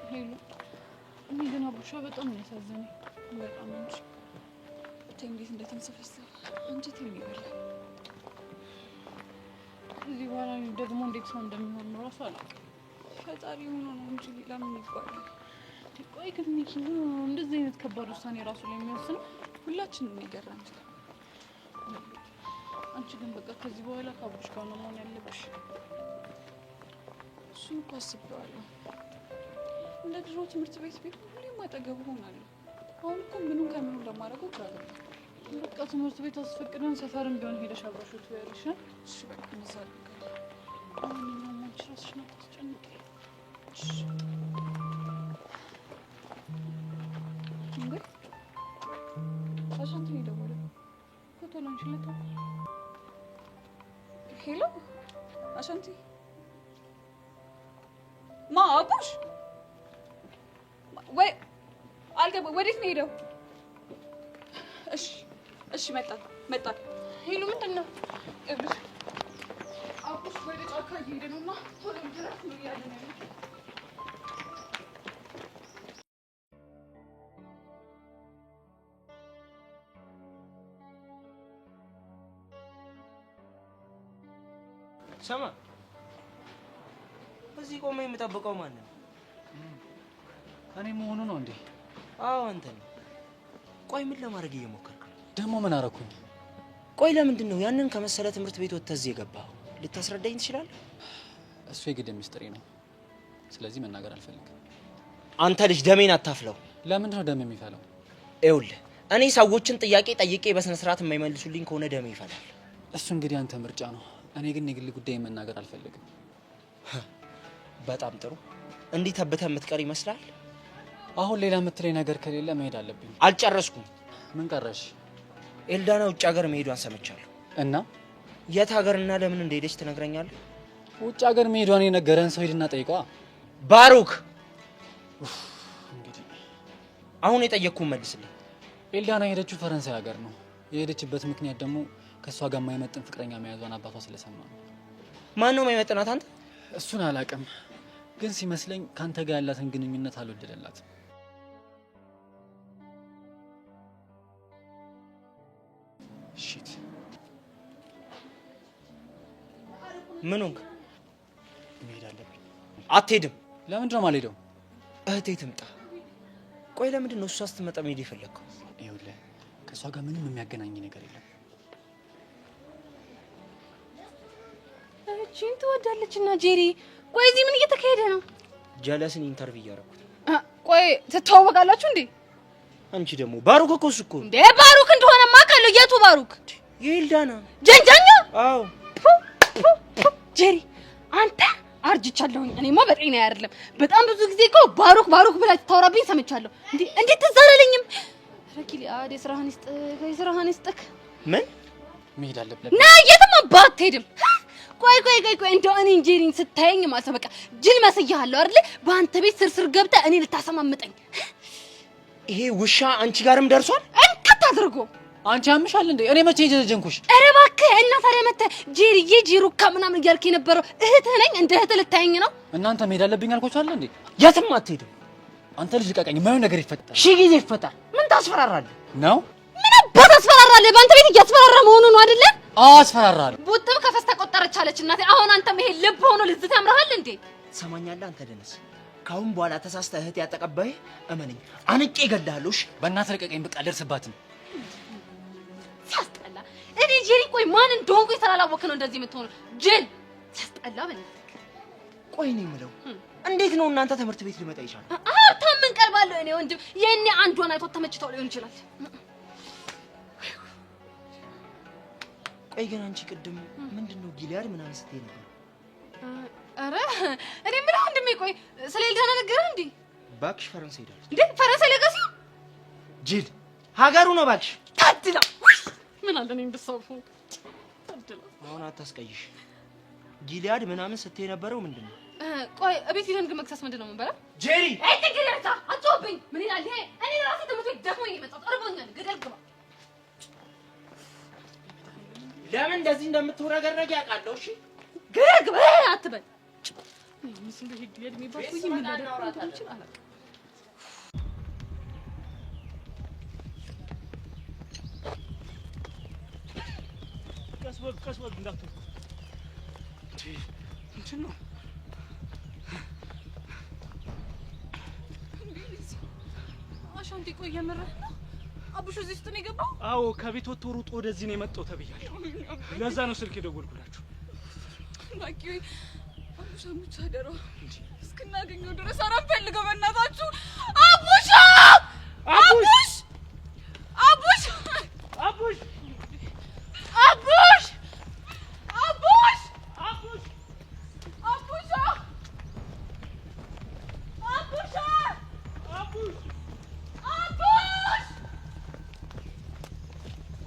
ሄሎ እኔ ግን አቡሻ በጣም ነው ያሳዘነኝ። በጣም እንጂ እንዴት እንደተንሰፈሰፈ አንጀቴን ይበላል። እዚህ በኋላ ደግሞ እንዴት ሰው እንደሚሆን ነው እራሱ አላውቅም። ፈጣሪ ሆኖ ነው እንጂ ሌላ ምን ይባላል? ቆይ ግን ሚኪ እንደዚህ አይነት ከባድ ውሳኔ ራሱ ላይ የሚወስነው ሁላችንም ይገርም። አንቺ ግን በቃ ከዚህ በኋላ ከአቡሽ ጋር ነው መሆን ያለብሽ። እሱን እኮ አስቤዋለሁ። እንደ ድሮ ትምህርት ቤት ቤት ሁሌም አጠገቡ ሆናለሁ። አሁን እኮ ምኑን ከምኑ ለማድረገው ግራ ገባኝ። በቃ ትምህርት ቤት አስፈቅደን ሰፈርም ቢሆን ሄደሽ አብረሽው ትበያለሽ። እሺ በቃ እንደዛ አድርጋለሁ። ማንኛውም አንቺ ራስሽን አታስጨንቂ። እንዴ አሻንቲ ደወለ። ፎቶ ላንቺለታ። ሄሎ አሻንቲ ማ አቡሽ ወይ አልገባ። ወዴት ነው ሄደው? እሺ እሺ መጣ። ሄሎ ምንድን ነው? አቡሽ ወደ ጫካ እየሄደ ነውና ቶሎ ድረስ ነው ያለ ነው። ሰማ እዚህ ቆመ የምጠብቀው ማን ነው? እኔ መሆኑ ነው እንዴ? አዎ አንተ ነህ። ቆይ ምን ለማድረግ እየሞከርክ ነው? ደግሞ ምን አደረኩኝ? ቆይ ለምንድን ነው ያንን ከመሰለ ትምህርት ቤት ወጥተህ እዚህ የገባኸው? ልታስረዳኝ ትችላለህ? እሱ የግድ ሚስጥሬ ነው። ስለዚህ መናገር አልፈልግም። አንተ ልጅ ደሜን አታፍለው። ለምንድን ነው ደም የሚፈለው? ይኸውልህ እኔ ሰዎችን ጥያቄ ጠይቄ በስነ ስርዓት የማይመልሱልኝ ከሆነ ደሜ ይፈላል። እሱ እንግዲህ አንተ ምርጫ ነው። እኔ ግን የግል ጉዳይ መናገር አልፈልግም። በጣም ጥሩ። እንዲህ ተብተህ የምትቀር ይመስላል? አሁን ሌላ የምትለኝ ነገር ከሌለ መሄድ አለብኝ። አልጨረስኩም። ምን ቀረሽ? ኤልዳና ውጭ ሀገር መሄዷን ሰምቻለሁ። እና የት ሀገርና ለምን እንደሄደች ትነግረኛለህ? ውጭ ሀገር መሄዷን የነገረን ሰው ሂድና ጠይቀዋ። ባሩክ እንግዲህ አሁን የጠየቅኩህን መልስልኝ። ኤልዳና የሄደችው ፈረንሳይ ሀገር ነው። የሄደችበት ምክንያት ደግሞ ከእሷ ጋር የማይመጥን ፍቅረኛ መያዟን አባቷ ስለሰማ ነው። ማን ነው የማይመጥናት? አንተ? እሱን አላውቅም፣ ግን ሲመስለኝ ከአንተ ጋር ያላትን ግንኙነት አልወደደላትም። ሺት ምን ሆንክ? መሄድ አለብኝ። አትሄድም። ለምንድን ነው የማልሄደው? እህቴ ትምጣ። ቆይ ለምንድን ነው እሷ ስትመጣ መሄድ የፈለግከው? ይኸውልህ ከእሷ ጋር ምንም የሚያገናኝ ነገር የለም። እቺን ትወዳለች እና ጄሪ። ቆይ እዚህ ምን እየተካሄደ ነው? ጀለስን ኢንተርቪው እያደረኩት። ቆይ ትተዋወቃላችሁ እንዴ? አንቺ ደግሞ ባሩክ እኮ እሱ እኮ እንዴ ባሩክ እንደሆነ ማውቃለሁ። የቱ ባሩክ? የኤልዳና ጀንጃኛ። አዎ ጄሪ አንተ አርጅቻለሁኝ። እኔማ በጤና አይደለም። በጣም ብዙ ጊዜ እኮ ባሩክ ብላ ታወራብኝ ሰምቻለሁ። እንዴት ትዝ አላለኝም? ረኪሊ አዴ ስራህን ይስጥክ። ምን መሄድ አለብኝ። ና የትም አትሄድም። ቆይ እንደው እኔ ጄሪን ስታየኝ ማለት በቃ ጅል መስያለሁ አይደል? በአንተ ቤት ስርስር ገብተህ እኔ ልታሰማምጠኝ። ይሄ ውሻ አንቺ ጋርም ደርሷል? እንከት አድርጎ አንቺ አምሻል እንዴ? እኔ መቼ ጀንኩሽ? ኧረ እባክህ እና ታዲያ መተህ ጄሩካ ምናምን እያልክ የነበረው እህትህ ነኝ እንደ እህትህ ልታየኝ ነው? እናንተ መሄድ አለብኝ አልኳችሁ አይደል እንዴ? የትም አትሄድም። አንተ ልጅ ልቀቀኝ። የማይሆን ነገር ይፈጠር። ሺህ ጊዜ ይፈጠር። ምን ታስፈራራለህ ነው? ምን አባት አስፈራራለህ? በአንተ ቤት እያስፈራራ መሆኑ ነው አይደለ? አዎ አስፈራራለሁ። ቡጥም ከፈስ ተቆጠረች አለች እናቴ። አሁን አንተም ይሄ ልብ ሆኖ ልዝት ያምርሃል እንዴ? ትሰማኛለህ? አንተ ደነስ ካሁን በኋላ ተሳስተህ እህት ያጠቀባይ እመነኝ አንቄ እገድልሃለሁ። እሺ በእናትህ ልቀቀኝ። በቃ አልደርስባትም። ሲያስጠላ። እኔ ጄሪ ቆይ ማን እንደሆንኩ ስላላወቅህ ነው እንደዚህ የምትሆነው? ጅል ሲያስጠላ። በእናትህ ቆይ ነው የምለው እንዴት ነው እናንተ ትምህርት ቤት ሊመጣ ይችላል? ሀብታም ምን ቀርባለሁ እኔ ወንድም። የኔ አንዷን አይቶ ተመችተው ሊሆን ይችላል። ቆይ ግን አንቺ ቅድም ምንድነው ጊሊያድ ምናምን ስትይ ነበር? አረ እኔ ምን ወንድሜ ቆይ ስለ ኤልዳና ነገርህ እንዴ? ባክሽ ፈረንሳይ ሄዳለች እንዴ? ፈረንሳይ ለጋሲ ጅል ሀገሩ ነው ባክሽ። ታድላ ምን አለ እኔ እንደሰውፉ ታድላ። አሁን አታስቀይሽ። ጊሊያድ ምናምን ስትይ የነበረው ምንድነው? ቆይ እቤት ሄደን ግን መክሰስ ምንድነው የምንበላው? ጄሪ እይ ትግረታ አትወብኝ። ምን ይላል ይሄ? እኔ ራሴ ትምህርት ቤት ደክሞኝ የመጣሁት እርቦኛል። ገደል ግባ። ለምን እንደዚህ እንደምትወረገረግ ያውቃለሁ። እሺ ገደል ግባ አትበል። ምስሉ ሄድ የድሜ ባሱ ይመላደርኩ ይችላል አላውቅም። ቀስበል እንዳትወጣ እንትን ነው አሻንቲ ቆይ የምርህ ነው? አቡሽ እዚህ ውስጥ ነው የገባው? አዎ ከቤት ወጥቶ ሩጦ ወደዚህ ነው የመጣው ተብያለሁ። ለዛ ነው ስልክ የደወልኩላችሁ። ባቂ አቡሽ አሙቻ ደሮ እስክናገኘው ድረስ አራፈልገው በእናታችሁ አቡሽ አቡሽ አቡሽ አቡሽ አቡሽ አቡሽ አቡሽ አቡሽ አቡሽ አቡሽ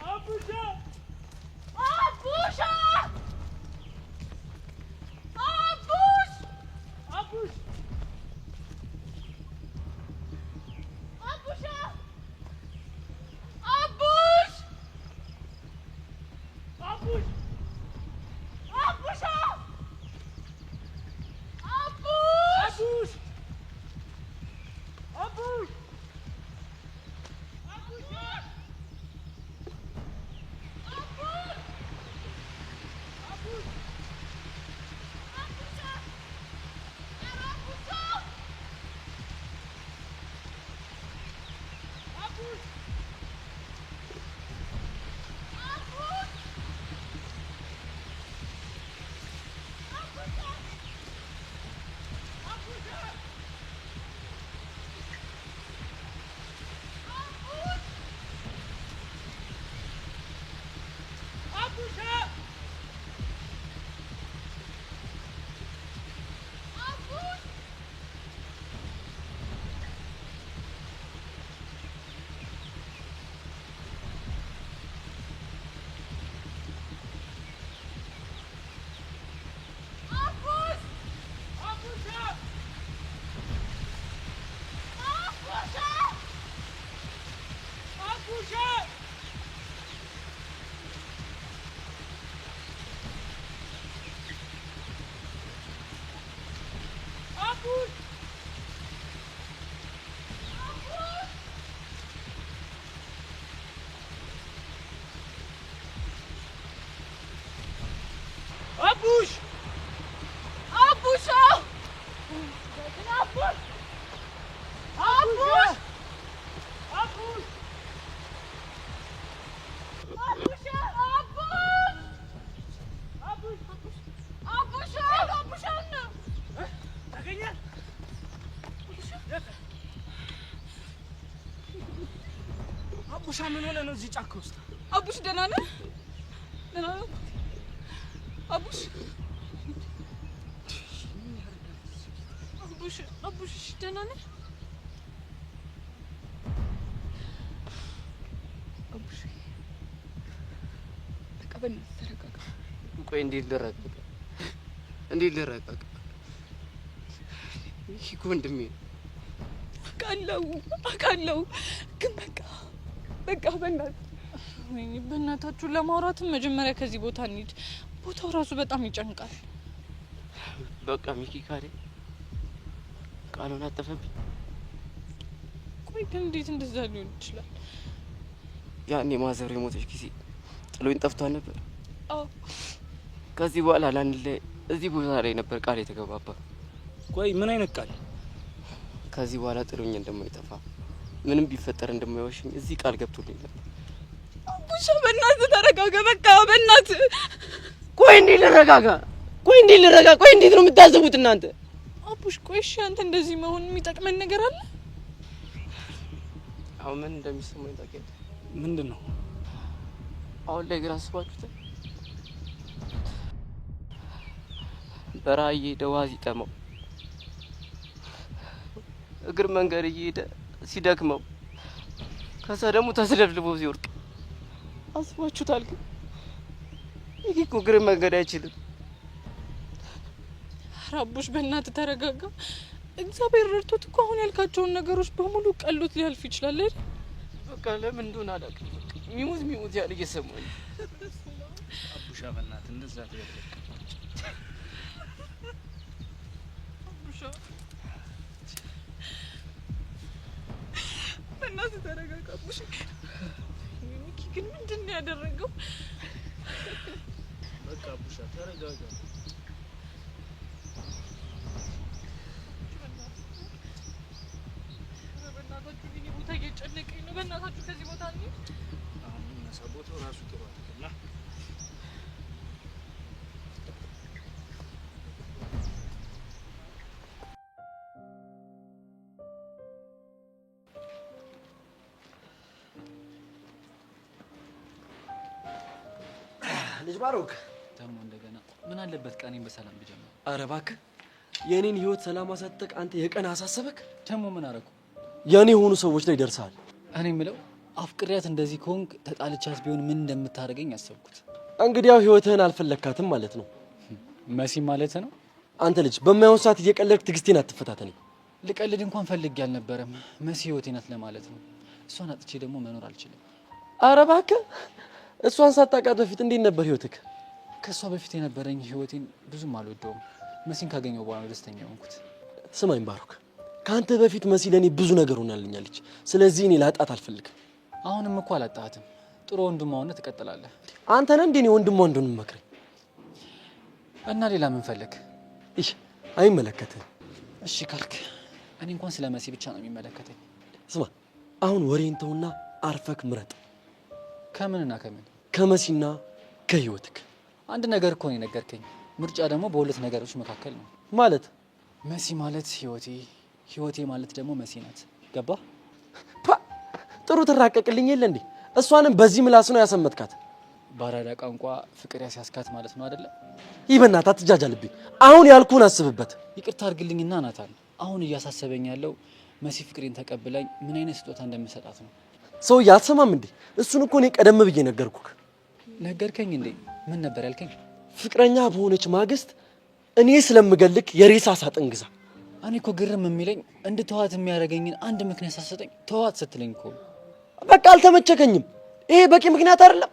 አቡሽ አቡሽ አቡሽ አቡሽ አቡሽ አቡሻ ምን ሆነ ነው እዚህ ጫካ ውስጥ? አቡሽ ደህና ነህ? ደህና ነህ? አቡሽ አቡሽ ደህና ነህ? አቡሽ በቃ በእናትህ ተረጋጋ። ቆይ እንዴት ልረጋጋ? ይሄ እኮ ወንድሜ ነው። አውቃለሁ ግን በቃ በእናታችሁ ለማውራትም መጀመሪያ ከዚህ ቦታ እንሂድ። ቦታው ራሱ በጣም ይጨንቃል። በቃ ሚኪ ካለ ቃሉን አጠፈብኝ። ቆይ ግን እንዴት እንደዛ ሊሆን ይችላል? ያኔ ማዘሩ የሞተች ጊዜ ጥሎኝ ጠፍቷል ነበር። አዎ ከዚህ በኋላ ላንለይ እዚህ ቦታ ላይ ነበር ቃል የተገባባ። ቆይ ምን አይነት ቃል? ከዚህ በኋላ ጥሎኝ እንደማይጠፋ ምንም ቢፈጠር እንደማይወሽኝ እዚህ ቃል ገብቶልኝ ነበር። አቡሽ በእናትህ ተረጋጋ። በቃ በእናትህ ቆይ እንዴት ልረጋጋ? ቆይ እንዴት ነው የምታስቡት እናንተ? አቡሽ ቆይ እሺ አንተ እንደዚህ መሆን የሚጠቅመን ነገር አለ? አሁን ምን እንደሚሰማኝ ታውቂያለሽ? ምንድን ነው? አሁን ላይ ግራ አስባችሁታል? በረሃ እየሄደ ውሃ ሲጠማው እግር መንገድ እየሄደ ሲደክመው ከዛ ደግሞ ተስለፍልፎ ሲወርቅ አስባችሁታል? ግን ይሄ እኮ እግር መንገድ አይችልም። አቡሽ በእናትህ ተረጋጋ። እግዚአብሔር ረድቶት እኮ አሁን ያልካቸውን ነገሮች በሙሉ ቀሎት ሊያልፍ ይችላል አይደል? በቃ ለምን እንደሆነ አላውቅም። ሚሙት ያለ እየሰማኝ አቡሻ በእናትህ እንደዛ ትበል። በእናትህ ተረጋጋ አቡሽ። ሚኪ ግን ምንድን ነው ያደረገው? በቃ አቡሻ ተረጋጋ። በእናታችሁ ግን ቦታ እየጨነቀኝ ነው። በእናታችሁ ከዚህ ቦታ እንሂድ። አሁን ቦታው ራሱ ጥሩ አይደለም። ልጅ ባሮክ ደግሞ እንደገና ምን አለበት ቀኔን በሰላም ብጀምር? ኧረ እባክህ የኔን ህይወት ሰላም አሳጠቅ አንተ የቀን አሳሰበክ? ደግሞ ምን አደረኩ? የኔ የሆኑ ሰዎች ላይ ደርሰሃል። እኔ የምለው አፍቅሪያት እንደዚህ ከሆንክ ተጣልቻት ቢሆን ምን እንደምታደርገኝ አሰብኩት። እንግዲያው ህይወትህን አልፈለካትም ማለት ነው። መሲ ማለት ነው። አንተ ልጅ በማይሆን ሰዓት እየቀለድክ ትዕግስቴን አትፈታተኝ። ልቀልድ እንኳን ፈልጌ አልነበረም። መሲ ህይወቴ ናት ለማለት ነው። እሷን አጥቼ ደግሞ መኖር አልችልም። ኧረ እባክህ እሷን ሳታውቃት በፊት እንዴት ነበር ህይወትክ? ከእሷ በፊት የነበረኝ ህይወቴን ብዙም አልወደውም። መሲን ካገኘው በኋላ ደስተኛ ሆንኩት። ስማኝ ባሮክ፣ ከአንተ በፊት መሲ ለእኔ ብዙ ነገር ሆናልኛለች። ስለዚህ እኔ ላጣት አልፈልግም። አሁንም እኮ አላጣሃትም። ጥሩ ወንድማውነት ትቀጥላለህ። አንተ ነህ እንዴ እኔ ወንድሟ እንደሆነ መክረኝ? እና ሌላ ምን ፈለግ? እሺ አይመለከትህም። እሺ ካልክ እኔ እንኳን ስለ መሲ ብቻ ነው የሚመለከተኝ። ስማ አሁን ወሬን ተውና አርፈክ ምረጥ። ከምንና ከምን? ከመሲና ከህይወትክ። አንድ ነገር እኮ ነው የነገርከኝ። ምርጫ ደግሞ በሁለት ነገሮች መካከል ነው ማለት። መሲ ማለት ህይወቴ፣ ህይወቴ ማለት ደግሞ መሲ ናት። ገባ? ጥሩ ትራቀቅልኝ የለ እንዴ? እሷንም በዚህ ምላስ ነው ያሰመጥካት። ባራዳ ቋንቋ ፍቅር ያስያዝካት ማለት ነው አይደለ? ይህ በእናትህ አትጃጃልብኝ። አሁን ያልኩህን አስብበት። ይቅርታ አድርግልኝና ናታን፣ አሁን እያሳሰበኝ ያለው መሲ ፍቅሬን ተቀብላኝ ምን አይነት ስጦታ እንደምሰጣት ነው። ሰውዬ አትሰማም እንዴ? እሱን እኮ እኔ ቀደም ብዬ ነገርኩህ። ነገርከኝ እንዴ? ምን ነበር ያልከኝ? ፍቅረኛ በሆነች ማግስት እኔ ስለምገልክ የሬሳ ሳጥን ግዛ። እኔ እኮ ግርም የሚለኝ እንድተዋት የሚያደርገኝን አንድ ምክንያት ሳሰጠኝ ተዋት ስትለኝ እኮ በቃ አልተመቸከኝም። ይሄ በቂ ምክንያት አይደለም።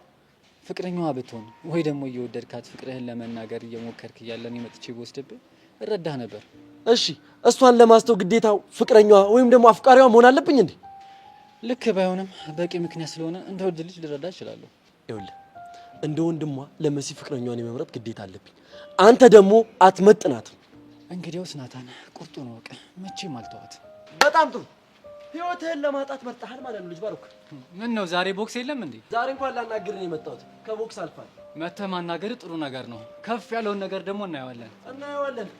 ፍቅረኛዋ ብትሆን ወይ ደግሞ እየወደድካት ፍቅርህን ለመናገር እየሞከርክ እያለን መጥቼ ወስድብህ እረዳህ ነበር። እሺ እሷን ለማስተው ግዴታው ፍቅረኛዋ ወይም ደግሞ አፍቃሪዋ መሆን አለብኝ እንዴ? ልክ ባይሆንም በቂ ምክንያት ስለሆነ እንደ ወድ ልጅ ልረዳ እችላለሁ። ይኸውልህ እንደ ወንድሟ ለመሲ ፍቅረኛዋን የመምረጥ ግዴታ አለብኝ። አንተ ደግሞ አትመጥናትም። እንግዲያውስ ናታን ቁርጡን ወቅ መቼም አልተዋት። በጣም ጥሩ። ህይወትህን ለማጣት መርጠሃል ማለት ነው ልጅ ባሮክ። ምን ነው ዛሬ ቦክስ የለም እንዴ? ዛሬ እንኳን ላናግርህ ነው የመጣሁት። ከቦክስ አልፋል። መተህ ማናገር ጥሩ ነገር ነው። ከፍ ያለውን ነገር ደግሞ እናየዋለን። እናየዋለን።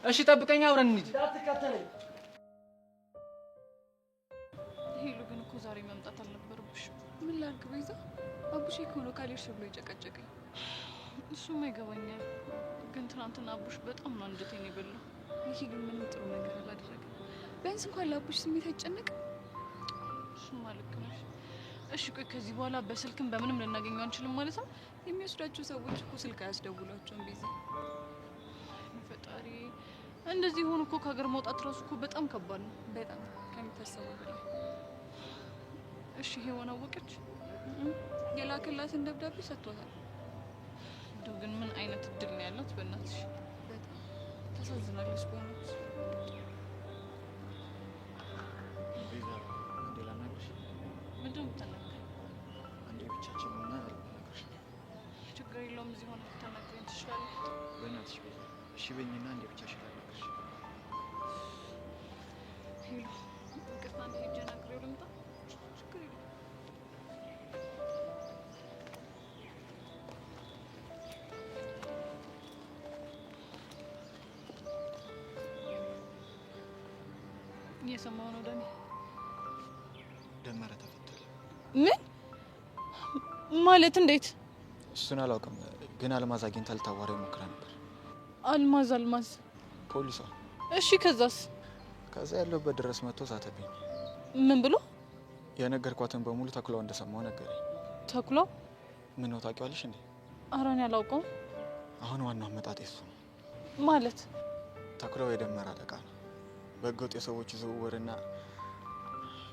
እሺ ጠብቀኛ፣ አብረን እንሂድ። እንዳትከተለኝ። ሄሉ ግን እኮ ዛሬ መምጣት አልነበረብሽ። ምን ላድርግ ቤዛ? አቡሽ እኮ ነው ካልሄድሽ ብሎ የጨቀጨቀኝ። እሱማ ይገባኛል፣ ግን ትናንትና አቡሽ በጣም ነው አንጀቴን የበላው። ይሄ ግን ምንም ጥሩ ነገር አላደረገም። ቢያንስ እንኳን ለአቡሽ ስሜት አይጨነቅም። እሱማ ልክ ነሽ። እሺ ቆይ ከዚህ በኋላ በስልክም በምንም ልናገኘው አንችልም ማለት ነው? የሚወስዳቸው ሰዎች እኮ ስልክ አያስደውላቸውም ቤዛ። ፈጣሪ እንደዚህ ሆኖ እኮ ከሀገር መውጣት ራሱ እኮ በጣም ከባድ ነው። በጣም ከሚታሰበው በላይ። እሺ ሄዋን አወቀች? የላከላትን ደብዳቤ ሰጥቷታል። እንደው ግን ምን አይነት እድል ነው ያላት በእናትሽ። በጣም ታሳዝናለች በእውነት። ቤዛ አንዴ ላናግርሽ። ምንድን ነው የምታናግረኝ? አንዴ ብቻችን ሆነ ላናግርሽ። ችግር የለውም፣ እዚህ ሆነ ልታናግረኝ ትችላለህ። በእናትሽ ቤዛ እሺ በይኝና አንዴ ብቻሽን ላናግርሽ። ሄሎ ይቅርታ፣ አንዴ ሄጄ አናግሬው ልምጣ። ችግር የለውም። እየሰማሁ ነው ዳኒ። ደመረ ተፈቷል። ምን ማለት? እንዴት? እሱን አላውቅም፣ ግን አልማዝ አግኝታ ልታዋራው ሞክራ ነበር። አልማዝ? አልማዝ ፖሊሷ። እሺ ከዛስ? ከዛ ያለበት ድረስ መጥቶ ሳተብኝ። ምን ብሎ? የነገርኳትን በሙሉ ተኩላው እንደሰማው ነገረኝ። ተኩላው? ምን ነው ታውቂዋለሽ እንዴ? ኧረ እኔ አላውቀውም። አሁን ዋናው አመጣጤ እሱ ነው። ማለት? ተኩላው የደመረ አለቃ ነው። በህገወጥ የሰዎች ዝውውርና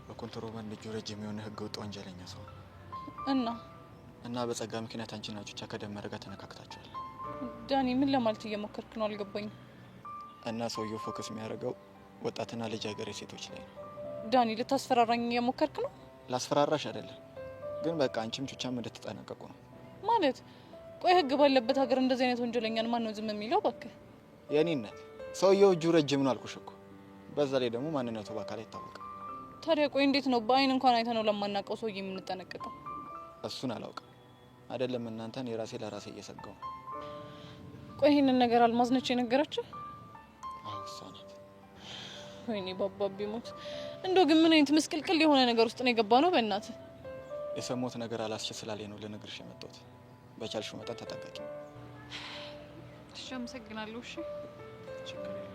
በኮንትሮባንድ እጁ ረጅም የሆነ ህገወጥ ወንጀለኛ ሰው እና በጸጋ ምክንያት አንቺና ቹቻ ከደመረ ጋር ተነካክታችኋል። ዳኒ ምን ለማለት እየሞከርክ ነው? አልገባኝም። እና ሰውየው ፎከስ የሚያደርገው ወጣትና ልጃገረድ ሴቶች ላይ ነው። ዳኒ ልታስፈራራኝ እየሞከርክ ነው? ላስፈራራሽ አይደለም፣ ግን በቃ አንቺም ቹቻም እንድትጠነቀቁ ነው ማለት። ቆይ ህግ ባለበት ሀገር እንደዚህ አይነት ወንጀለኛን ማን ነው ዝም የሚለው? እባክህ የኔነት ሰውየው እጁ ረጅም ነው አልኩሽ እኮ። በዛ ላይ ደግሞ ማንነቱ በአካል አይታወቅም። ታዲያ ቆይ እንዴት ነው በአይን እንኳን አይተነው ለማናውቀው ሰውዬ የምንጠነቀቀው? እሱን አላውቅም። አይደለም እናንተን የራሴ ለራሴ እየሰጋው። ቆይ ይሄንን ነገር አልማዝ ነች የነገረችው? አዎ እሷ ናት። ወይኔ ባባቢ ሞት። እንደው ግን ምን አይነት ምስቅልቅል የሆነ ነገር ውስጥ ነው የገባ ነው? በእናትህ የሰሞት ነገር አላስችል ስላለኝ ነው ልነግርሽ የመጣሁት። በቻልሽው መጠን ተጠንቀቂ። እሺ አመሰግናለሁ። እሺ ችግር የለም።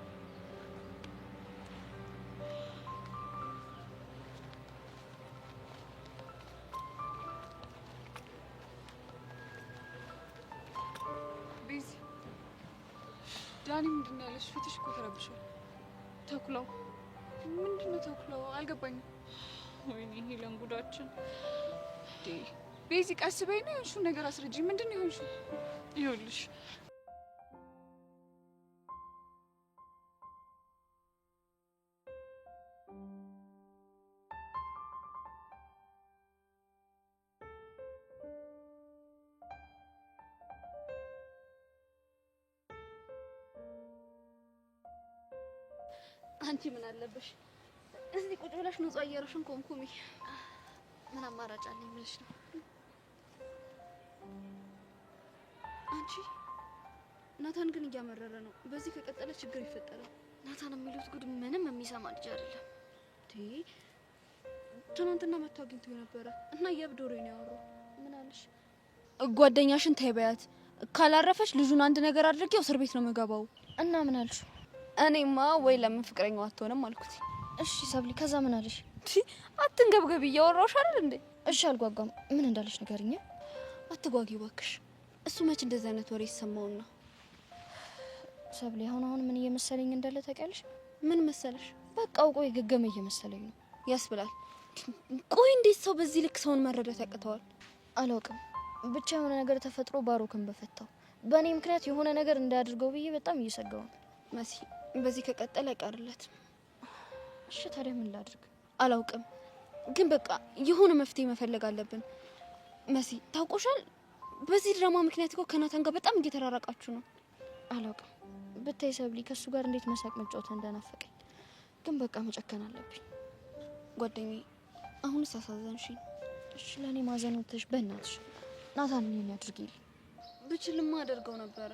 ዳኒ ምንድን ነው ያለሽ? ፊትሽ እኮ ተረብሿል። ተኩላው ምንድን ነው? ተኩላው አልገባኝም። ወይኔ ሄለን ጉዳችን። ቤዚ ቀስ በይና የሆንሽውን ነገር አስረጂ። ምንድን ነው የሆንሽው? ይኸውልሽ አንቺ ምን አለብሽ እዚህ ቁጭ ብለሽ ንጹህ አየርሽን ኮምኩሚ። ምን አማራጭ አለኝ ብለሽ ነው? አንቺ ናታን ግን እያመረረ ነው። በዚህ ከቀጠለ ችግር ይፈጠራል። ናታን የሚሉት ጉድ ምንም የሚሰማ ልጅ አይደለም። ትናንትና መጥቶ አግኝቶኝ ነበረ እና የእብድ ወሬ ነው ያወራው። ምን አለሽ? ጓደኛሽን ተይ በያት፣ ካላረፈች ልጁን አንድ ነገር አድርጌው እስር ቤት ነው የምገባው። እና ምን አልሽ? እኔማ ወይ ለምን ፍቅረኛው አትሆንም አልኩት። እሺ ሰብሊ፣ ከዛ ምን አለሽ? አትንገብገቢ፣ እያወራሁሽ አይደል እንዴ? እሺ አልጓጓም። ምን እንዳለሽ ንገሪኝ። አትጓጊ እባክሽ። እሱ መች እንደዚህ አይነት ወሬ ይሰማውና? ሰብሊ፣ አሁን ምን እየመሰለኝ እንዳለ ታውቂያለሽ? ምን መሰለሽ? በቃ አውቆ የገገመ እየመሰለኝ ነው ያስብላል። ቆይ እንዴት ሰው በዚህ ልክ ሰውን መረዳት ያቅተዋል? አላውቅም፣ ብቻ የሆነ ነገር ተፈጥሮ ባሮክን በፈታው። በእኔ ምክንያት የሆነ ነገር እንዳያደርገው ብዬ በጣም እየሰጋው ነው። መሲ፣ በዚህ ከቀጠለ አይቀርለትም። እሺ ታዲያ ምን ላድርግ? አላውቅም፣ ግን በቃ የሆነ መፍትሄ መፈለግ አለብን። መሲ ታውቆሻል፣ በዚህ ድራማ ምክንያት እኮ ከናታን ጋር በጣም እየተራራቃችሁ ነው። አላውቅም፣ ብታይ ሰብሊ ከሱ ጋር እንዴት መሳቅ መጫወት እንደናፈቀኝ። ግን በቃ መጨከን አለብኝ። ጓደኛዬ አሁንስ አሳዘንሽኝ። እሺ ለእኔ ማዘን ወጥተሽ በእናትሽ ናታን ምን ያድርግልኝ? ብችልማ አደርገው ነበረ።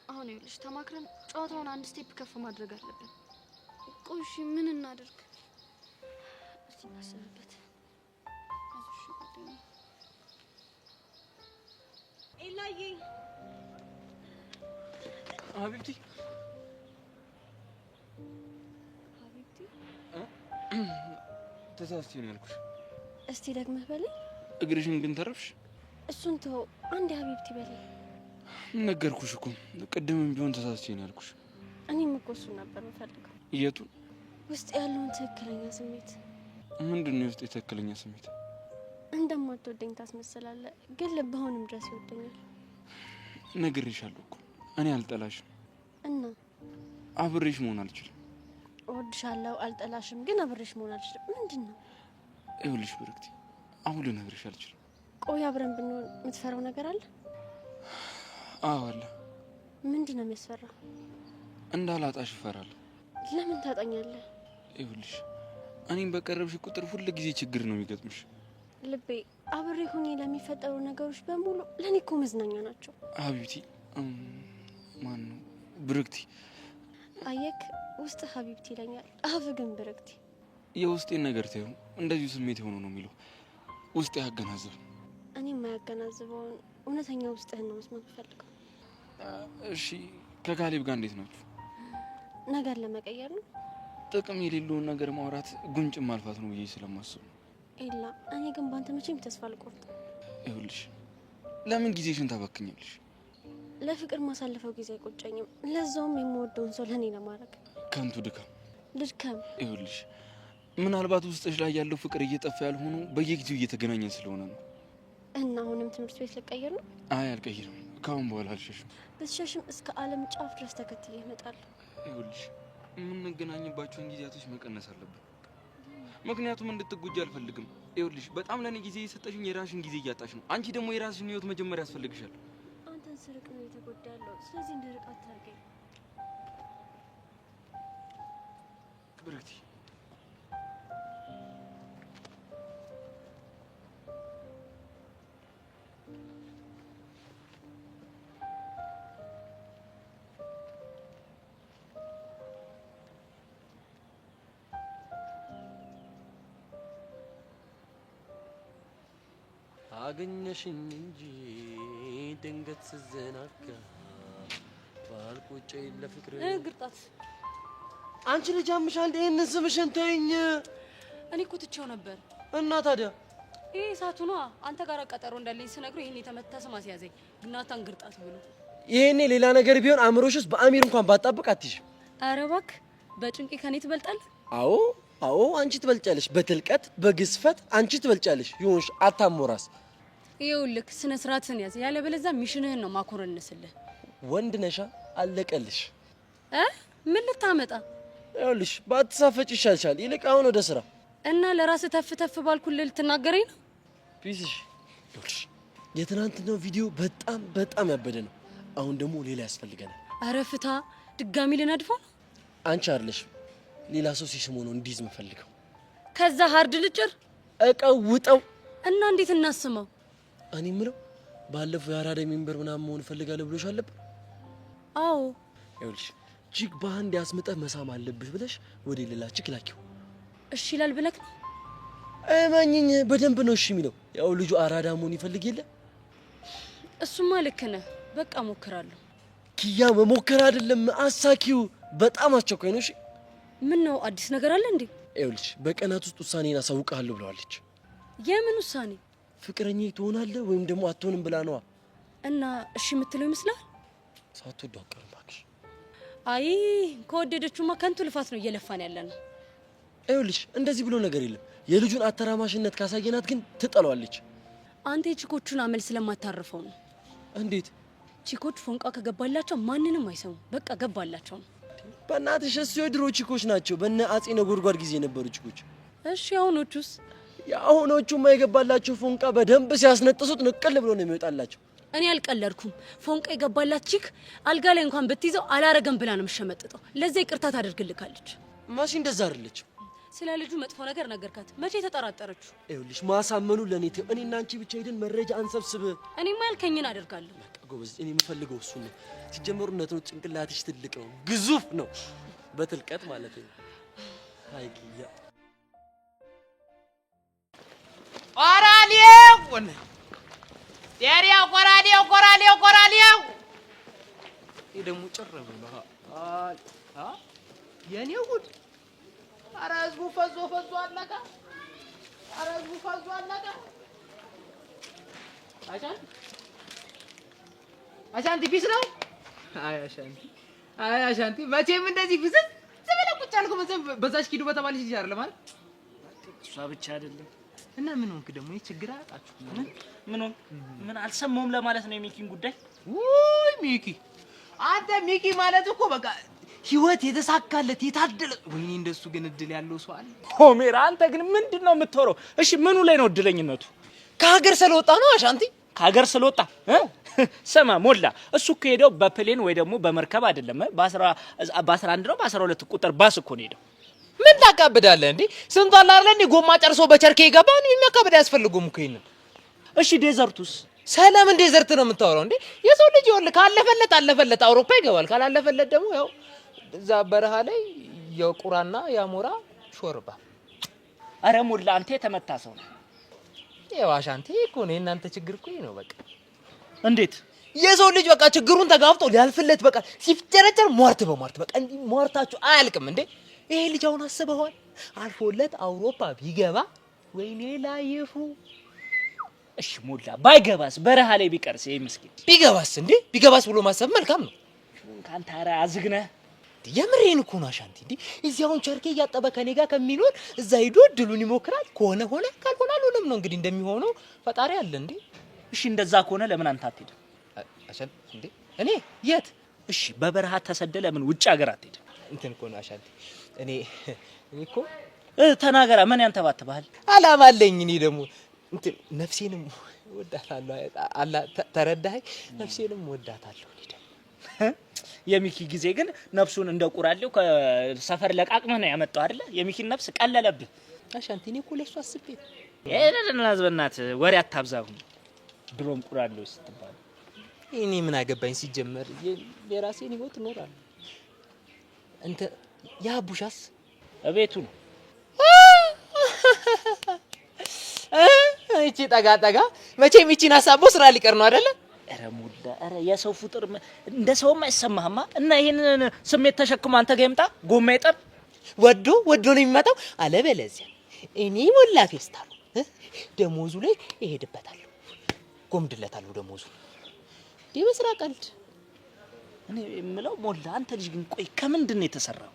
አሁን ይኸውልሽ ተማክረን ጨዋታውን አንድ ስቴፕ ከፍ ማድረግ አለብን። ቆይ እሺ ምን እናድርግ? እስቲ እናስብበት። አይዞሽ ጓደኛዬ። ኤላዬ ሀቢብቲ ተሳስቼ ነው ያልኩሽ። እስቲ ደግመህ በለኝ። እግርሽን ግን ተረፍሽ። እሱን ተው፣ አንድ ሀቢብቲ በለኝ። ነገርኩሽ እኮ ቅድምም ቢሆን ተሳስቼ ነው ያልኩሽ። እኔም እኮ እሱን ነበር የምፈልገው። የቱን? ውስጥ ያለውን ትክክለኛ ስሜት። ምንድን ነው የውስጥ የትክክለኛ ስሜት? እንደማትወደኝ ታስመስላለህ፣ ግን ልብ አሁንም ድረስ ይወደኛል። ነግሬሻለሁ እኮ እኔ አልጠላሽም እና አብሬሽ መሆን አልችልም። እወድሻለሁ፣ አልጠላሽም፣ ግን አብሬሽ መሆን አልችልም። ምንድን ነው? ይኸውልሽ ብርክቲ፣ አሁን ልነግርሽ አልችልም። ቆይ አብረን ብንሆን የምትፈራው ነገር አለ? አዎ አለ። ምንድን ነው የሚያስፈራ? እንዳላጣሽ እፈራለሁ። ለምን ታጣኛለህ? ይኸውልሽ እኔም በቀረብሽ ቁጥር ሁሉ ጊዜ ችግር ነው የሚገጥምሽ። ልቤ አብሬ ሆኜ ለሚፈጠሩ ነገሮች በሙሉ ለኔ እኮ መዝናኛ ናቸው። ሀቢብቲ ማን ነው? ብርክቲ። አየክ፣ ውስጥ ሀቢብቲ ይለኛል፣ አፍ ግን ብርክቲ። የውስጤን ነገር ተይው፣ እንደዚሁ ስሜት የሆነ ነው የሚለው። ውስጤ ያገናዘብ። እኔ የማያገናዝበውን እውነተኛ ውስጥህን ነው መስማት ፈልገው። እሺ ከካሌብ ጋር እንዴት ናችሁ? ነገር ለመቀየር ነው። ጥቅም የሌለውን ነገር ማውራት ጉንጭ ማልፋት ነው ብዬ ስለማስብ ነው። ኤላ፣ እኔ ግን ባንተ መቼም ተስፋ አልቆርጥም። ይኸውልሽ ለምን ጊዜሽን ታባክኛለሽ? ለፍቅር ማሳለፈው ጊዜ አይቆጨኝም፣ ለዛውም የምወደውን ሰው ለእኔ ለማድረግ። ከንቱ ድካም። ልድከም? ይኸውልሽ ምናልባት ውስጥሽ ላይ ያለው ፍቅር እየጠፋ ያልሆነው በየጊዜው እየተገናኘን ስለሆነ ነው። እና አሁንም ትምህርት ቤት ልቀይር ነው? አይ አልቀይርም። ከአሁን በኋላ አልሸሽም። ብትሸሽም እስከ ዓለም ጫፍ ድረስ ተከትዬ እመጣለሁ። ይኸውልሽ የምንገናኝባቸውን ጊዜያቶች መቀነስ አለብን። ምክንያቱም እንድትጎጂ አልፈልግም። ይኸውልሽ በጣም ለኔ ጊዜ የሰጠሽኝ የራስሽን ጊዜ እያጣሽ ነው። አንቺ ደግሞ የራስሽን ህይወት መጀመር ያስፈልግሻል። አንተን ስርቅ ነው የተጎዳለው። ስለዚህ እንድርቅ አታርገኝ ብርክቲ። አገኘሽኝ እንጂ ድንገት ስዘናጋ ባልቆጨ ለፍቅር ግርጣት አንቺ ልጅ አምሻል። ይሄን ስምሽን ተይኝ። እኔ እኮ ትቼው ነበር። እና ታዲያ ይሄ እሳቱ ነዋ። አንተ ጋር ቀጠሮ እንዳለኝ ስነግረው ይሄን የተመታ ስም አስያዘኝ። ግናታን ግርጣት ብሎ ይሄኔ ሌላ ነገር ቢሆን አእምሮሽ ውስጥ በአሚር እንኳን ባጣብቅ አትይሽም። ኧረ እባክህ በጭንቄ ከኔ ትበልጣለህ። አዎ አንቺ ትበልጫለሽ። በትልቀት በግዝፈት አንቺ ትበልጫለሽ። ይሁንሽ አታሞራስ። ይኸውልህ ስነ ስርዓትህን ያዝ፣ ያለበለዚያ ሚሽንህን ነው ማኮረንስልህ። ወንድ ነሻ አለቀልሽ። ምን ልታመጣ? ይኸውልሽ ባትሳፈጭ ይሻልሻል። ይልቅ አሁን ወደ ስራ እና ለራስህ ተፍ ተፍ ባልኩልህ ልትናገረኝ ነው? ፒስሽ ይኸውልሽ የትናንትናው ቪዲዮ በጣም ያበደ ነው። አሁን ደግሞ ሌላ ያስፈልገናል። ኧረ ፍታ፣ ድጋሚ ልነድፈው ነው? አንቺ አይደለሽ ሌላ ሰው ሲስሙ ነው እንዲዝ የምፈልገው። ከዛ ሀርድ ልጭር እቀውጠው እና እንዴት እናስመው? እኔ የምለው ባለፈው የአራዳ ሜምበር ምናምን መሆን እፈልጋለሁ ብሎሽ አልነበር? አዎ። ይኸውልሽ ቺክ በአንድ ያስመጠህ መሳም አለብሽ ብለሽ ወደ ሌላ ቺክ ላኪው። እሺ ይላል ብለክ ነው? እመኝኝ በደንብ ነው እሺ የሚለው። ያው ልጁ አራዳ መሆን ይፈልግ የለ። እሱማ ልክ ነህ። በቃ ሞክራለሁ። ኪያ መሞከር አይደለም አሳኪው። በጣም አስቸኳይ ነው። እሺ ምን ነው አዲስ ነገር አለ እንዴ? ይኸውልሽ በቀናት ውስጥ ውሳኔን አሳውቅሃለሁ ብለዋለች። የምን ውሳኔ? ፍቅረኛ ትሆናለህ ወይም ደግሞ አትሆንም ብላ ነዋ። እና እሺ የምትለው ይመስላል? ሳትወዱ አቀርም እባክሽ። አይ ከወደደችውማ ከንቱ ልፋት ነው እየለፋን ያለ ነው። ይኸውልሽ እንደዚህ ብሎ ነገር የለም። የልጁን አተራማሽነት ካሳየናት ግን ትጠለዋለች። አንተ የቺኮቹን አመል ስለማታርፈው ነው። እንዴት? ቺኮች ፎንቃ ከገባላቸው ማንንም አይሰሙ። በቃ ገባላቸው ነው። በእናትሽ እሱ የድሮ ቺኮች ናቸው። በእነ አጼ ነጎድጓድ ጊዜ የነበሩ ቺኮች። እሺ አሁኖቹስ? የአሁኖቹማ የገባላቸው ፎንቃ በደንብ ሲያስነጥሱት ንቅል ብሎ ነው የሚወጣላቸው። እኔ አልቀለድኩም። ፎንቃ የገባላት ቺክ አልጋ ላይ እንኳን ብትይዘው አላረገም ብላ ነው የምትሸመጥጠው። ለዛ ይቅርታ ታደርግልካለች። ማሲ እንደዛ አይደለችም። ስለ ልጁ መጥፎ ነገር ነገርካት። መቼ ተጠራጠረችው? ይኸውልሽ ማሳመኑ ለኔ ተው። እኔና አንቺ ብቻ ሄደን መረጃ አንሰብስብ። እኔማ ያልከኝን አደርጋለሁ። በቃ ጎበዝ። እኔ የምፈልገው እሱ ነው። ሲጀመሩነት ነው። ጭንቅላትሽ ትልቅ ነው፣ ግዙፍ ነው፣ በትልቀት ማለት ነው። አይኪያ ቆራሌው ዴሪያው ቆራሌው ይሄ ደግሞ ጭር ብሎ የኔው ጉድ! ኧረ ህዝቡ ፈዞ አለቀ! አሻንቲ ፒስ ነው። አይ አሻንቲ መቼም እንደዚህ ፍዝዝ ዘበለ ቁጭ አልኩ። በዛች ኪዱ በተባለች ልጅ አይደለም ማለት እሷ ብቻ አይደለም። እና ምን ሆንክ ደግሞ? ይሄ ችግር አጣችሁ። ምን አልሰማሁም ለማለት ነው የሚኪን ጉዳይ። ውይ ሚኪ፣ አንተ ሚኪ ማለት እኮ በቃ ህይወት የተሳካለት የታደለ። ወይኔ እንደሱ ግን እድል ያለው ሰው አለ? ሆሜራ አንተ ግን ምንድነው የምትወረው? እሺ ምኑ ላይ ነው እድለኝነቱ? ከሀገር ስለወጣ ነው አሻንቲ። ከሀገር ስለወጣ ስማ ሞላ፣ እሱ እኮ ሄደው በፕሌን ወይ ደግሞ በመርከብ አይደለም። በ11 ነው በ12 ቁጥር ባስ እኮ ነው ሄደው። ምን ታካብዳለህ እንዴ? ስንቱ አለ አይደል እንዴ ጎማ ጨርሶ በቸርኬ ይገባ ነው። የሚያካብድ አያስፈልጉም እኮ ይሄንን። እሺ ዴዘርቱስ? ሰላም ዴዘርት ነው የምታወራው እንዴ? የሰው ልጅ ይኸውልህ ካለፈለት አውሮፓ ይገባል። ካላለፈለት ደግሞ ያው እዛ በረሃ ላይ የቁራና የአሞራ ሾርባ። አረ ሞላ አንተ የተመታ ሰው ነው። ያው አሻንቲ እኮ ነው የእናንተ ችግር እኮ ነው። በቃ እንዴት የሰው ልጅ በቃ ችግሩን ተጋፍጦ ሊያልፍለት በቃ ሲፍጨረጨር ሟርት በሟርት በቃ እንዲህ ሟርታችሁ አያልቅም እንዴ? ይሄ ልጅ አሁን አስበዋል? አልፎለት አውሮፓ ቢገባ ወይኔ ላይፉ። እሺ ሞላ ባይገባስ? በረሃ ላይ ቢቀርስ? ይሄ ምስኪን ቢገባስ? እንዴ ቢገባስ ብሎ ማሰብ መልካም ነው። ካንተ አረ አዝግነህ የምሬን እኮ ነው አሻንቲ። እንዴ እዚህ አሁን ቸርኬ እያጠበ ከኔ ጋር ከሚኖር እዛ ሄዶ እድሉን ይሞክራል። ከሆነ ሆነ፣ ካልሆነ አልሆነም ነው እንግዲህ። እንደሚሆነው ፈጣሪ አለ እንዴ። እሺ እንደዛ ከሆነ ለምን አንተ አትሄድም? አሻን እንዴ እኔ የት? እሺ በበረሃ ተሰደለ ለምን ውጭ ሀገር አትሄድም? እንትን እኮ ነው አሻንቲ። እኔ እኮ ተናገራ። ምን ያንተባትባል? አላማ አለኝ። እኔ ደግሞ እንትን ነፍሴንም ወዳታለሁ። አላ ተረዳኸኝ? ነፍሴንም ወዳታለሁ። እኔ ደግሞ የሚኪ ጊዜ ግን ነፍሱን እንደ ቁራሌው ከሰፈር ለቃቅመህ ነው ያመጣው አይደለ? የሚኪን ነፍስ ቀለለብህ አሻንቲ። እኔ እኮ ለሱ አስቤ ይሄንን በእናትህ ወሬ አታብዛሁ። ድሮም ቁራሌው ስትባል እኔ ምን አገባኝ? ሲጀመር የራሴን ህይወት እኖራለሁ። እንተ ያቡሻስ እቤቱ ነው። እቺ ጠጋ መቼም እቺን አሳቦ ስራ ሊቀር ነው አይደለ? ኧረ ሙላ፣ ኧረ የሰው ፍጡር እንደ ሰውም አይሰማህማ። እና ይሄንን ስሜት ተሸክሞ አንተ ጋር ይምጣ ጎማ ይጠብ። ወዶ ነው የሚመጣው። አለበለዚያ እኔ ሞላ ፌስታሉ ደሞዙ ላይ እሄድበታለሁ፣ ጎምድለታለሁ ደሞዙ። በስራ ቀልድ እኔ የምለው ሞላ፣ አንተ ልጅ ግን ቆይ ከምንድን ነው የተሰራው?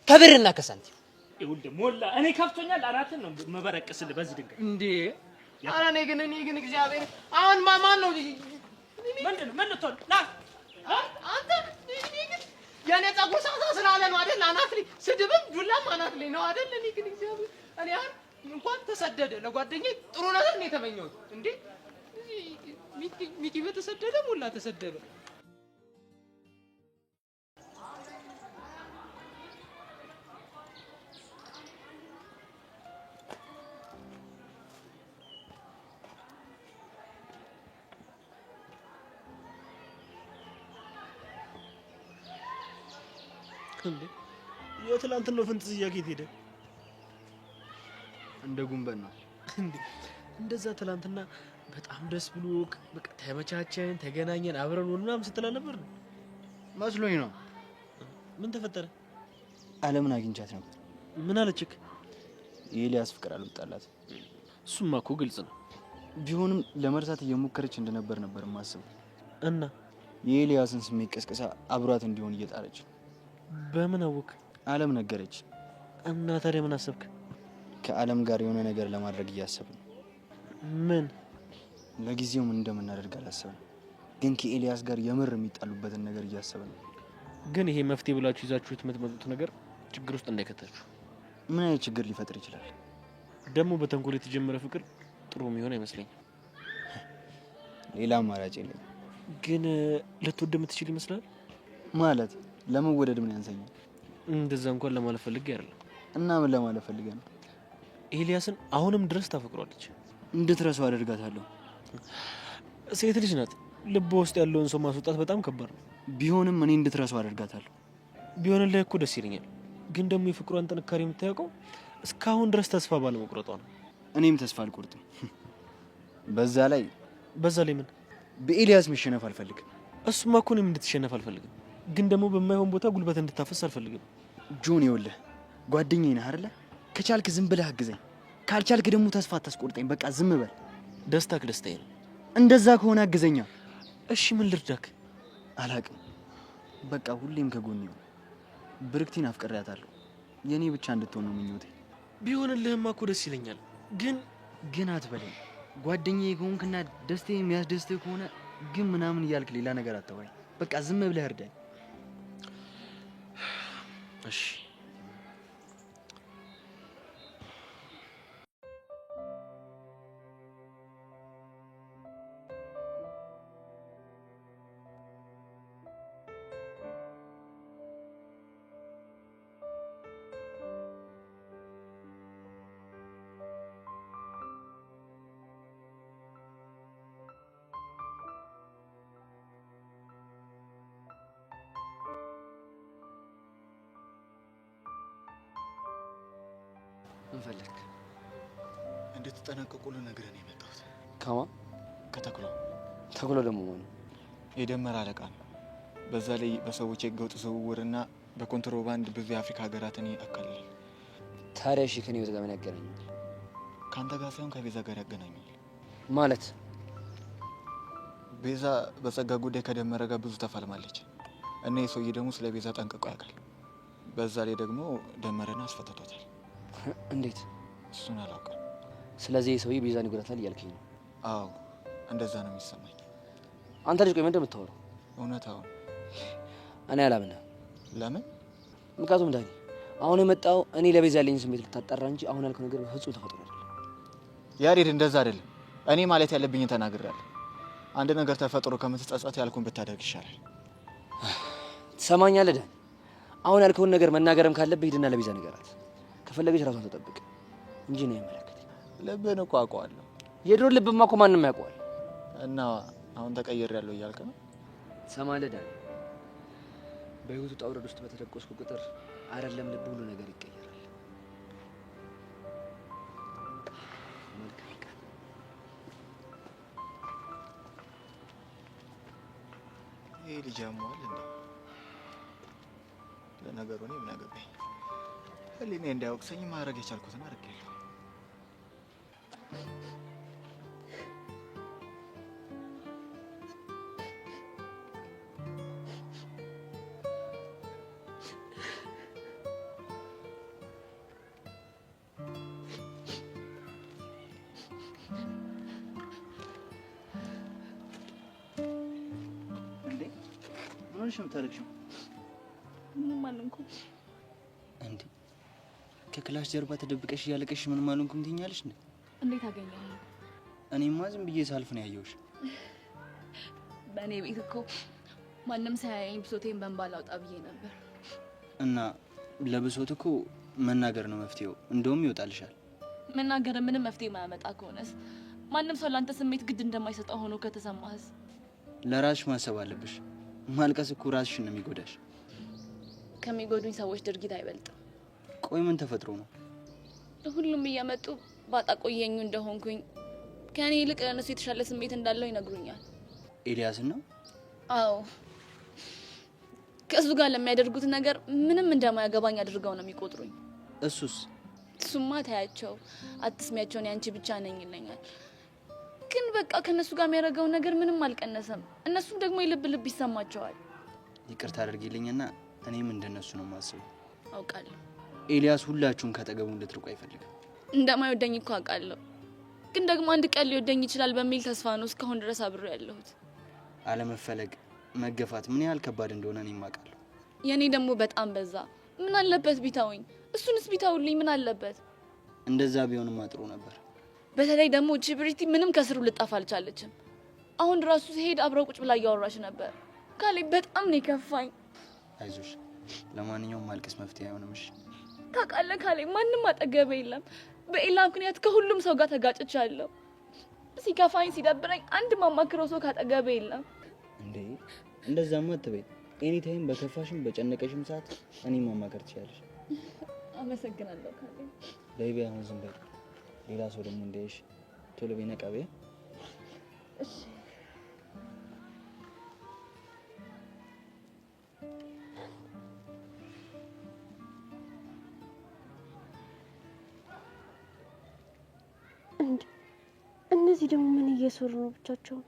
ከብርና ከሳንቲም። ይኸውልህ ሞላ፣ እኔ ከፍቶኛል። አራትን ነው መበረቅስልህ በዚህ ድንጋይ እንዴ! ኧረ እኔ ግን እግዚአብሔር አሁን ማን ነው ምንድን ነው ምን ልትሆን ና አንተ? ግን የኔ ፀጉር ሳሳ ስላለ ነው አይደል? አናት ላይ ስድብም ዱላም አናት ላይ ነው አይደል? እኔ ግን እግዚአብሔር እኔ አሁን እንኳን ተሰደደ ለጓደኛዬ ጥሩ ነገር ነው የተመኘሁት። እንዴ ሚኪ በተሰደደ ሞላ ተሰደደ። እንዴ የትላንትናው ፍንጥዝያ ከየት ሄደ? እንደ ጉንበን ነው እንዴ እንደዛ ትላንትና በጣም ደስ ብሎ በቃ ተመቻቸን፣ ተገናኘን፣ አብረን ምናምን ስትላ ነበር መስሎኝ ነው። ምን ተፈጠረ? አለምን አግኝቻት ነበር። ምን አለችክ? የኤልያስ ፍቅር አልወጣላት። እሱማ እኮ ግልጽ ነው። ቢሆንም ለመርሳት እየሞከረች ነበር የማስበው። እና የኤልያስን ስሜት ቀስቅሳ አብሯት እንዲሆን እየጣረች። በምን አወቅ? አለም ነገረች። እና ታዲያ ምን አሰብክ? ከአለም ጋር የሆነ ነገር ለማድረግ እያሰብን። ምን? ለጊዜው ምን እንደምናደርግ አላሰብን፣ ግን ከኤልያስ ጋር የምር የሚጣሉበትን ነገር እያሰብን። ግን ይሄ መፍትሄ ብላችሁ ይዛችሁት የምትመጡት ነገር ችግር ውስጥ እንዳይከታችሁ። ምን አይነት ችግር ሊፈጥር ይችላል? ደግሞ በተንኮል የተጀመረ ፍቅር ጥሩ የሚሆን አይመስለኝም። ሌላ አማራጭ የለም። ግን ልትወድ የምትችል ይመስላል? ማለት ለመወደድ ምን ያንሰኛል? እንደዛ እንኳን ለማለት ፈልጌ አይደለም። እና ምን ለማለት ፈልገህ ነው? ኤልያስን አሁንም ድረስ ታፈቅሯለች። እንድትረሳው አደርጋታለሁ። ሴት ልጅ ናት። ልብ ውስጥ ያለውን ሰው ማስወጣት በጣም ከባድ ነው። ቢሆንም እኔ እንድትረሳው አደርጋታለሁ። ቢሆንልህ እኮ ደስ ይለኛል። ግን ደግሞ የፍቅሯን ጥንካሬ የምታውቀው እስካሁን ድረስ ተስፋ ባለመቁረጧ ነው። እኔም ተስፋ አልቆርጥም። በዛ ላይ ምን? በኤልያስ መሸነፍ አልፈልግም። እሱማ እኮ እኔም እንድትሸነፍ አልፈልግም። ግን ደግሞ በማይሆን ቦታ ጉልበት እንድታፈስ አልፈልግም። ጆን ይኸውልህ ጓደኛዬ ነህ አይደለ? ከቻልክ ዝም ብለህ አግዘኝ፣ ካልቻልክ ደግሞ ተስፋ አታስቆርጠኝ። በቃ ዝም በል። ደስታክ ደስታዬ ነው። እንደዛ ከሆነ አግዘኛ። እሺ ምን ልርዳክ? አላቅም። በቃ ሁሌም ከጎኔ ነው። ብርክቲን አፍቅሬያታለሁ። የኔ ብቻ እንድትሆን ነው ምኞቴ። ቢሆንልህማ እኮ ደስ ይለኛል። ግን አትበለኝ። ጓደኛዬ ከሆንክና ደስታዬ የሚያስደስትህ ከሆነ ግን ምናምን እያልክ ሌላ ነገር አታወራኝ። በቃ ዝም ብለህ እርዳኝ። እሺ እንፈልግ እንድትጠነቀቁ ልነግርህ ነው የመጣሁት። ከማ? ከተኩላ። ተኩላ ደግሞ ማን ነው? የደመራ አለቃ ነው። በዛ ላይ በሰዎች የህገወጥ ዝውውርና በኮንትሮባንድ ብዙ የአፍሪካ ሀገራትን ያካልላል። ታዲያ እሺ ከኔ ጋር ምን ያገናኛል? ከአንተ ጋር ሳይሆን ከቤዛ ጋር ያገናኛል። ማለት ቤዛ በጸጋ ጉዳይ ከደመረ ጋር ብዙ ተፋልማለች እና የሰውዬ ደግሞ ስለ ቤዛ ጠንቅቆ ያውቃል። በዛ ላይ ደግሞ ደመረን አስፈታቷታል። እንዴት? እሱን አላውቅም። ስለዚህ የሰውዬ ቤዛን ይጎዳታል እያልከኝ ነው? አዎ እንደዛ ነው የሚሰማኝ። አንተ ልጅ ቆይ ምን እንደምታወራው? እውነታውን እኔ አላምንህም። ለምን? ምክንያቱም ዳኒ አሁን የመጣው እኔ ለቤዛ ያለኝ ስሜት ልታጣራ እንጂ አሁን ያልከው ነገር በፍጹም ተፈጥሮ አይደለም። ያሬድ እንደዛ አይደለም። እኔ ማለት ያለብኝን ተናግሬያለሁ። አንድ ነገር ተፈጥሮ ከምትጸጸት ያልኩን ብታደርግ ይሻላል። ትሰማኛለህ ዳኒ? አሁን ያልከውን ነገር መናገርም ካለብህ ሂድና ለቤዛ ንገራት። ከፈለገች ራሷን ተጠብቅ እንጂ ነው የማይመለከተኝ። ልብህን እኮ አውቀዋለሁ። የድሮ ልብማ እኮ ማንም ያውቀዋል። እና አሁን ተቀይሬያለሁ እያልክ ነው? ትሰማለህ ዳኒ? በህይወቱ ውጣ ውረድ ውስጥ በተደቆስኩ ቁጥር አይደለም ልብ ሁሉ ነገር ይቀየራል። ይሄ ልጅ ያሟል እንዴ? ለነገሩ እኔ ምን አገባኝ? ህሊኔ እንዳያወቅሰኝ ማድረግ የቻልኩትን አድርጌያለሁ። ምንሽ የምታለቅሽው? ምንም አልሆንኩም። እንዴ ከክላስ ጀርባ ተደብቀሽ እያለቀሽ ምንም አልሆንኩም ትይኛለሽ እንዴ? እንዴት አገኘኸኝ? እኔማ ዝም ብዬ ሳልፍ ነው ያየሁሽ። በእኔ ቤት እኮ ማንም ሳያየኝ ብሶቴን በእንባ ላውጣ ብዬ ነበር። እና ለብሶት እኮ መናገር ነው መፍትሄው። እንደውም ይወጣልሻል። መናገር ምንም መፍትሄ ማያመጣ ከሆነስ? ማንም ሰው ላንተ ስሜት ግድ እንደማይሰጠው ሆኖ ከተሰማህስ? ለራስሽ ማሰብ አለብሽ። ማልቀስ እኮ ራስሽን ነው የሚጎዳሽ። ከሚጎዱኝ ሰዎች ድርጊት አይበልጥም። ቆይ ምን ተፈጥሮ ነው? ሁሉም እየመጡ ባጣ ቆየኙ እንደሆንኩኝ ከኔ ይልቅ ለነሱ የተሻለ ስሜት እንዳለው ይነግሩኛል። ኤልያስን ነው? አዎ፣ ከሱ ጋር ለሚያደርጉት ነገር ምንም እንደማያገባኝ አድርገው ነው የሚቆጥሩኝ። እሱማ ታያቸው፣ አትስሚያቸው፣ እኔ አንቺ ብቻ ነኝ ይለኛል። ግን በቃ ከነሱ ጋር የሚያደርገው ነገር ምንም አልቀነሰም። እነሱም ደግሞ የልብ ልብ ይሰማቸዋል። ይቅርታ አድርጊልኝና እኔም እንደነሱ ነው የማስበው። አውቃለሁ። ኤልያስ ሁላችሁም ከአጠገቡ እንድትርቁ አይፈልግም። እንደማይወደኝ እኮ አውቃለሁ። ግን ደግሞ አንድ ቀን ሊወደኝ ይችላል በሚል ተስፋ ነው እስካሁን ድረስ አብሬው ያለሁት። አለመፈለግ፣ መገፋት ምን ያህል ከባድ እንደሆነ እኔም አውቃለሁ። የኔ ደግሞ በጣም በዛ። ምን አለበት ቢታውኝ? እሱንስ ቢታውልኝ ምን አለበት? እንደዛ ቢሆንማ ጥሩ ነበር። በተለይ ደግሞ ቺብሪቲ ምንም ከስሩ ልጣፍ አልቻለችም። አሁን ራሱ ሲሄድ አብረው ቁጭ ብላ እያወራች ነበር። ካሌ በጣም ነው የከፋኝ። አይዞሽ፣ ለማንኛውም ማልቀስ መፍትሄ አይሆንም። እሺ ታውቃለህ ካሌ፣ ማንም አጠገቤ የለም። በኤላ ምክንያት ከሁሉም ሰው ጋር ተጋጭቻለሁ። ሲከፋኝ ሲደብረኝ አንድ ማማክረው ሰው ካጠገቤ የለም። እንዴ እንደዛማ አትበይ። ኤኒ ታይም በከፋሽም በጨነቀሽም ሰዓት እኔ ማማከር ትችያለሽ። አመሰግናለሁ ካሌ። በይቤ አሁን ዝም በይ። ሌላ ሰው ደግሞ እንዳይሽ ቶሎ በይ፣ ነቃ በይ። እሺ እነዚህ ደግሞ ምን እየሰሩ ነው ብቻቸውን?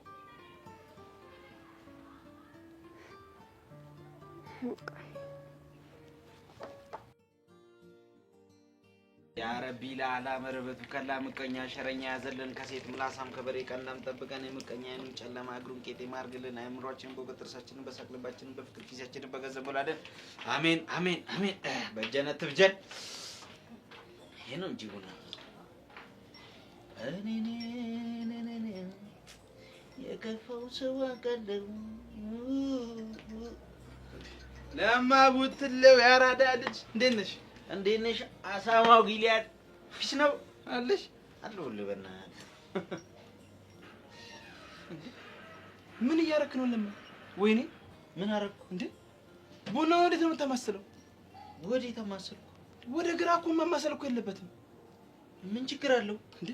ያ ረቢ ለአላ መረበቱ ከላ ምቀኛ ሸረኛ ያዘልን ከሴት ምላሳም ከበሬ ቀንዳም ጠብቀን የምቀኛንም ጨለማ እግሩን ቄጤማ አድርግልን። አእምሯችንን በእውቀት ጥርሳችንን በሳቅ ልባችንን በፍቅር ጊዜያችንን በገንዘብ ሞላለን። አሜን አሜን አሜን። በጀነት ትብጀን። ይሄ ነው እንጂ ቡና እኔ የከፋው ሰው አቀለው ለማ ቡትለው ያራዳ ልጅ እንዴት ነሽ? እንዴት ነሽ? አሳማው ጊሊያድ ፊሽ ነው አለሽ? አለሁልህ። በእናትህ ምን እያደረክ ነው? ለማ ወይኔ ምን አደረኩ እንዴ? ቡና ወዴት ነው የምታማስለው? ወዴት ተማሰልኩ? ወደ ግራ እኮ ማማሰል እኮ የለበትም። ምን ችግር አለው እንዴ?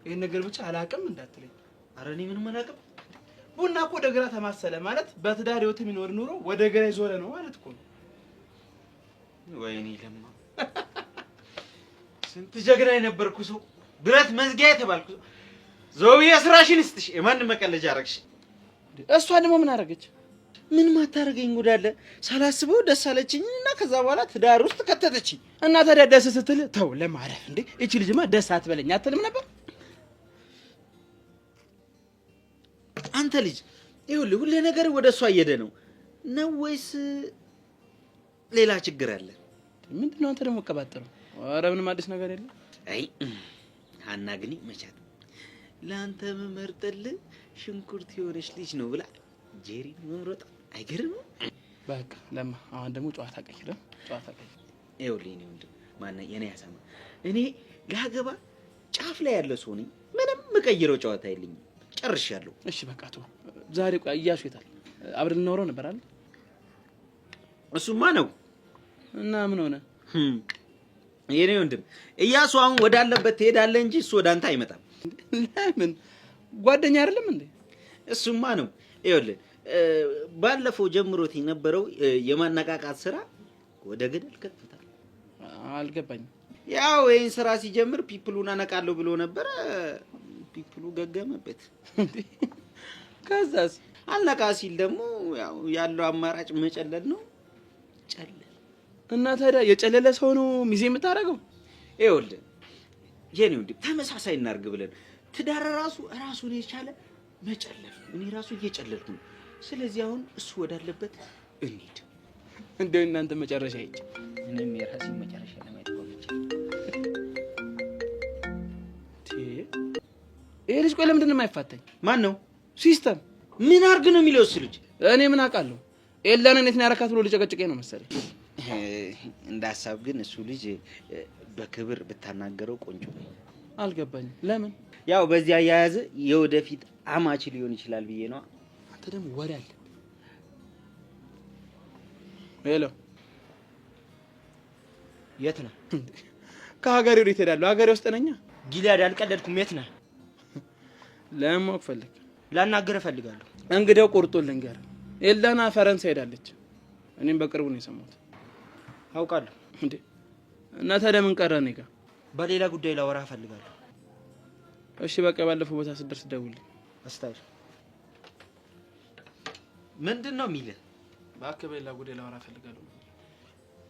ይሄን ነገር ብቻ አላውቅም እንዳትለኝ። ኧረ እኔ ምንም አላውቅም። ቡና እኮ ወደ ግራ ተማሰለ ማለት በትዳር ህይወት የሚኖር ኑሮ ወደ ግራ ይዞረ ነው ማለት እኮ ነው። ወይኔ ለማ ስንት ጀግና የነበርኩ ሰው፣ ብረት መዝጊያ የተባልኩ ሰው። ዘውዬ ስራሽን ይስጥሽ። የማን መቀለጃ አረግሽ? እሷ ደግሞ ምን አረገች? ምን ማታረገኝ ጉዳለ? ሳላስበው ደስ አለችኝና ከዛ በኋላ ትዳር ውስጥ ከተተችኝ። እና ታዲያ ደስ ስትል ተው ለማረፍ እንዴ? እቺ ልጅማ ደስ አትበለኝ አትልም ነበር? አንተ ልጅ ይኸውልህ፣ ሁሌ ነገር ወደ እሷ እየሄደ ነው ወይስ ሌላ ችግር አለ። ምንድነው አንተ ደግሞ ቀባጠረው? ኧረ ምንም አዲስ ነገር የለም። አይ ሀና ግን መቻት ለአንተ መመርጠልህ ሽንኩርት የሆነች ልጅ ነው ብላ ጄሪን መምረጥ አይገርምም? በቃ ለማ አሁን ደግሞ ጨዋታ ቀይረ ጨዋታ ቀይረ። ይኸውልህ እኔ ወንድም ማነው የኔ ያሰማ እኔ ላገባ ጫፍ ላይ ያለ ሰው ነኝ። ምንም የምቀይረው ጨዋታ የለኝም። ጨርሻለሁ። እሺ በቃ ተው። ዛሬ ቆይ እያሱ የታል? አብረን እናወራው ነበር አይደል? እሱማ ነው። እና ምን ሆነ? የኔ ወንድም እያሱ አሁን ወዳለበት ትሄዳለህ እንጂ እሱ ወደ አንተ አይመጣም። ለምን? ጓደኛ አይደለም እንዴ? እሱማ ነው። ይኸውልህ ባለፈው ጀምሮት የነበረው የማነቃቃት ስራ ወደ ገደል ከፍታል። አልገባኝም። ያው ይሄን ስራ ሲጀምር ፒፕሉን አነቃለሁ ብሎ ነበር። ፒፕሉ ገገመበት። ከዛስ አልነቃ ሲል ደግሞ ያው ያለው አማራጭ መጨለል ነው። ጨለል እና ታዲያ የጨለለ ሰው ነው ሚዜ የምታደርገው? ይኸውልህ የኔ ወንድም ተመሳሳይ እናርግ ብለን ትዳር ራሱን የቻለ መጨለል። እኔ ራሱ እየጨለልኩ ነው። ስለዚህ አሁን እሱ ወዳለበት እንሂድ። እንደው እናንተ መጨረሻ ይጭ እኔም የራሴን መጨረሻ ለማየት ቆይቼ ይሄ ልጅ ቆይ ለምንድን ነው የማይፋታኝ? ማን ነው? ሲስተም ምን አርግ ነው የሚለው እሱ ልጅ? እኔ ምን አውቃለሁ? ኤላንን የት ነው ያረካት ብሎ ልጨቀጭቀኝ ነው መሰለኝ። እንደ ሀሳብ ግን እሱ ልጅ በክብር ብታናገረው ቆንጆ ነው። አልገባኝም። ለምን? ያው በዚህ አያያዝ የወደፊት አማች ሊሆን ይችላል ብዬ ነው። አንተ ደግሞ ወሬ አለ። ሄሎ፣ የት ነህ? ከሀገሬ ወዴት እሄዳለሁ? ሀገሬ ውስጥ ነኝ። ጊልያድ አልቀለድኩም። የት ነህ? ለማወቅ ፈልግ። ላናገርህ እፈልጋለሁ። እንግዲያው ቁርጡን ልንገርህ። ኤላና ፈረንሳይ ሄዳለች። እኔም በቅርቡ ነው የሰማሁት። አውቃለሁ። እንዴ እና ታዲያ ምን ቀረ? እኔ ጋር በሌላ ጉዳይ ላወራህ እፈልጋለሁ። እሺ በቃ ባለፈው ቦታ ስትደርስ ደውልልኝ። አስታውስ። ምንድን ነው የሚልህ? እባክህ በሌላ ጉዳይ ላወራህ እፈልጋለሁ።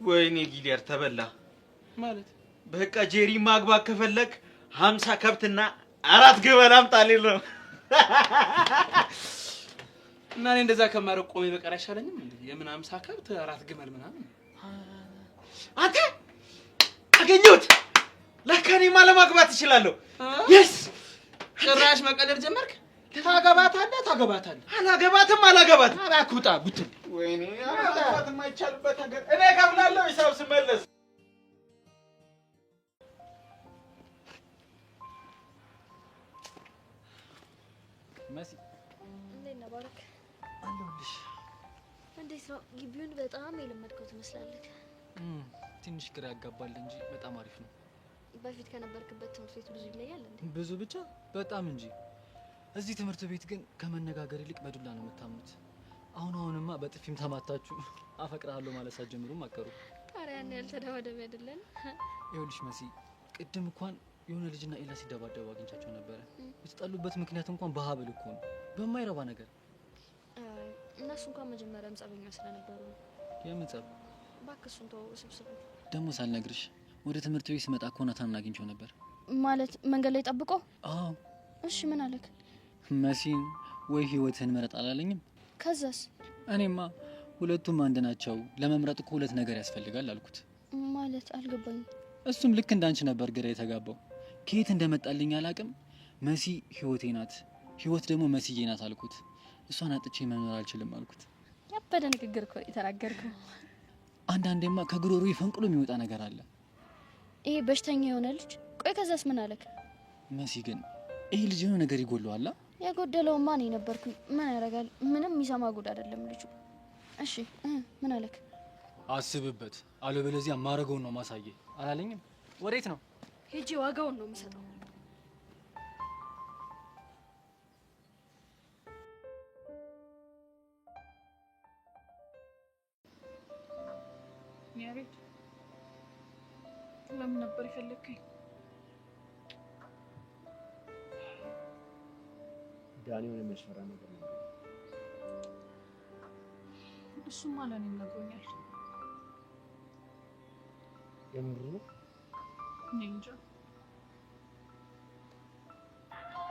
ወይኔ ጊልያድ ተበላ ማለት በቃ ጄሪ ማግባት ከፈለክ 50 ከብትና 4 ግመል አምጣልኝ ነው። እና እኔ እንደዛ ከማረቅ ቆሜ በቀር አይሻለኝም እንዴ? የምን 50 ከብት 4 ግመል ምናምን? አንተ አገኘሁት። ለካ እኔማ ለማግባት እችላለሁ። የስ ጭራሽ መቀለድ ጀመርክ? ታገባታለህ? አላገባትም። እባክህ ውጣ ቡትን። ወይኔ ማግባት የማይቻልበት ሀገር። እኔ እከፍላለሁ ሂሳብ ስመለስ። መሲ እንዴት ነህ ባረክ? አለሁልሽ። እንዴት ነው? ግቢውን በጣም የለመድከው ትመስላለህ። ትንሽ ግራ ያጋባል እንጂ በጣም አሪፍ ነው። በፊት ከነበርክበት ትምህርት ቤት ብዙ ይለያል እንዴ? ብዙ ብቻ በጣም እንጂ። እዚህ ትምህርት ቤት ግን ከመነጋገር ይልቅ በዱላ ነው የምታምኑት። አሁንማ በጥፊም ተማታችሁ አፈቅርሃለሁ ማለት ሳትጀምሩም አቀሩ። ታዲያ ያን ያልተደባደበ አይደለን? ይኸውልሽ መሲ፣ ቅድም እንኳን የሆነ ልጅና ኤላ ሲደባደቡ አግኝቻቸው ነበረ። የተጣሉበት ምክንያት እንኳን በሀብል እኮ ነው፣ በማይረባ ነገር። እነሱ እንኳን መጀመሪያም ጸበኛ ስለነበሩ ነው። የምን ጸብ? እባክህ እሱን ተወው፣ ስብስብ ነው። ደግሞ ሳልነግርሽ ወደ ትምህርት ቤት ስመጣ እኮ ናታንን አግኝቼው ነበር። ማለት መንገድ ላይ ጠብቆ? አዎ። እሺ ምን አለክ? መሲን ወይ ህይወትህን ምረጥ አላለኝም? ከዛስ? እኔማ ሁለቱም አንድ ናቸው፣ ለመምረጥ እኮ ሁለት ነገር ያስፈልጋል አልኩት። ማለት አልገባኝም። እሱም ልክ እንዳንቺ ነበር ግራ የተጋባው። ከየት እንደመጣልኝ አላቅም። መሲ ህይወቴ ናት፣ ህይወት ደግሞ መስዬ ናት አልኩት። እሷን አጥቼ መኖር አልችልም አልኩት። ያበደ ንግግር እኮ የተናገርከው። አንዳንዴማ ከጉሮሮ ፈንቅሎ የሚወጣ ነገር አለ። ይሄ በሽተኛ የሆነ ልጅ። ቆይ ከዛስ ምን አለክ? መሲ ግን ይሄ ልጅ የሆነ ነገር ይጎለዋል። የጎደለውማ እኔ ነበርኩኝ። ምን ያደርጋል? ምንም የሚሰማ ጉድ አይደለም ልጁ። እሺ ምን አለክ? አስብበት፣ አለበለዚያ ማረገውን ነው ማሳየ አላለኝም? ወዴት ነው? ሄጄ ዋጋውን ነው የምሰጠው። ያሬድ ለምን ነበር የፈለግከኝ? ዳኒ ሆነ የሚያስፈራ ነገር ነው። እሱማ ለእኔም ነግሮኛል። የምሩ ነው? እኔ እንጃ።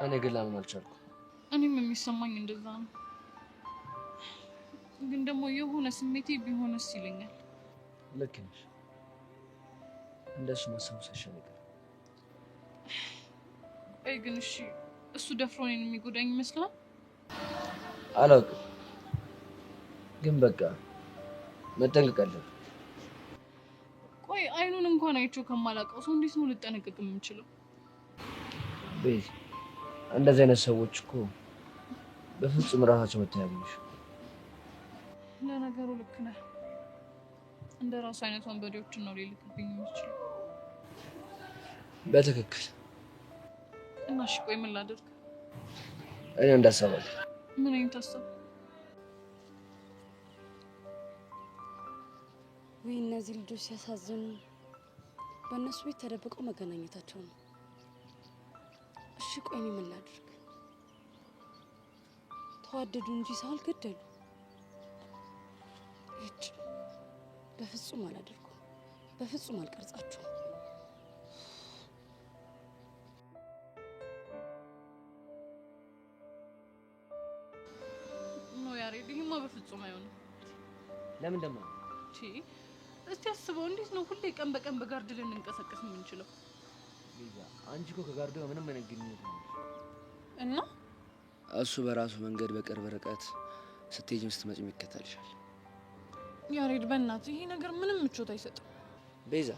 እኔ ግን ላምን አልቻልኩም። እኔም የሚሰማኝ እንደዛ ነው። ግን ደግሞ የሆነ ስሜቴ ቢሆንስ ይለኛል። ልክ ነሽ። እንደሱ ማሰብሰሽ ነገር አይ ግን እሺ እሱ ደፍሮ እኔን የሚጎዳኝ ይመስላል? አላውቅም፣ ግን በቃ መጠንቀቅ አለብን። ቆይ አይኑን እንኳን አይቼው ከማላውቀው ሰው እንዴት ነው ልጠነቀቅ የምችለው? ቤዚ እንደዚህ አይነት ሰዎች እኮ በፍጹም ራሳቸው መተያየሽ። ለነገሩ ልክ ነህ። እንደ ራሱ አይነት ወንበዴዎችን ነው ሊልክብኝ የሚችለው። በትክክል። እና እሺ ቆይ ምን ላድርግ? እኔ እንዳሰባለሁ። ምን አይነት ሀሳብ? ወይ እነዚህ ልጆች ሲያሳዝኑ፣ በእነሱ ቤት ተደብቀው መገናኘታቸው ነው። እሺ ቆይ እኔ ምን ላድርግ? ተዋደዱ እንጂ ሰው አልገደሉ። እጭ በፍጹም አላደርገውም። በፍጹም አልቀርጻቸውም። ኖ ያሬድ፣ ይሄማ በፍጹም አይሆንም። ለምን ደማ? እስቲ አስበው፣ እንዴት ነው ሁሌ ቀን በቀን በጋርድ ልንንቀሳቀስ የምንችለው? ቤዛ አንቺ እኮ ከጋርዱ ጋር ምንም አይነት ግንኙነት የለሽ እና እሱ በራሱ መንገድ በቅርብ ርቀት ስትሄጂም ስትመጪም ይከተልሻል። ያሬድ በእናትህ ይሄ ነገር ምንም ምቾት አይሰጥም። ቤዛ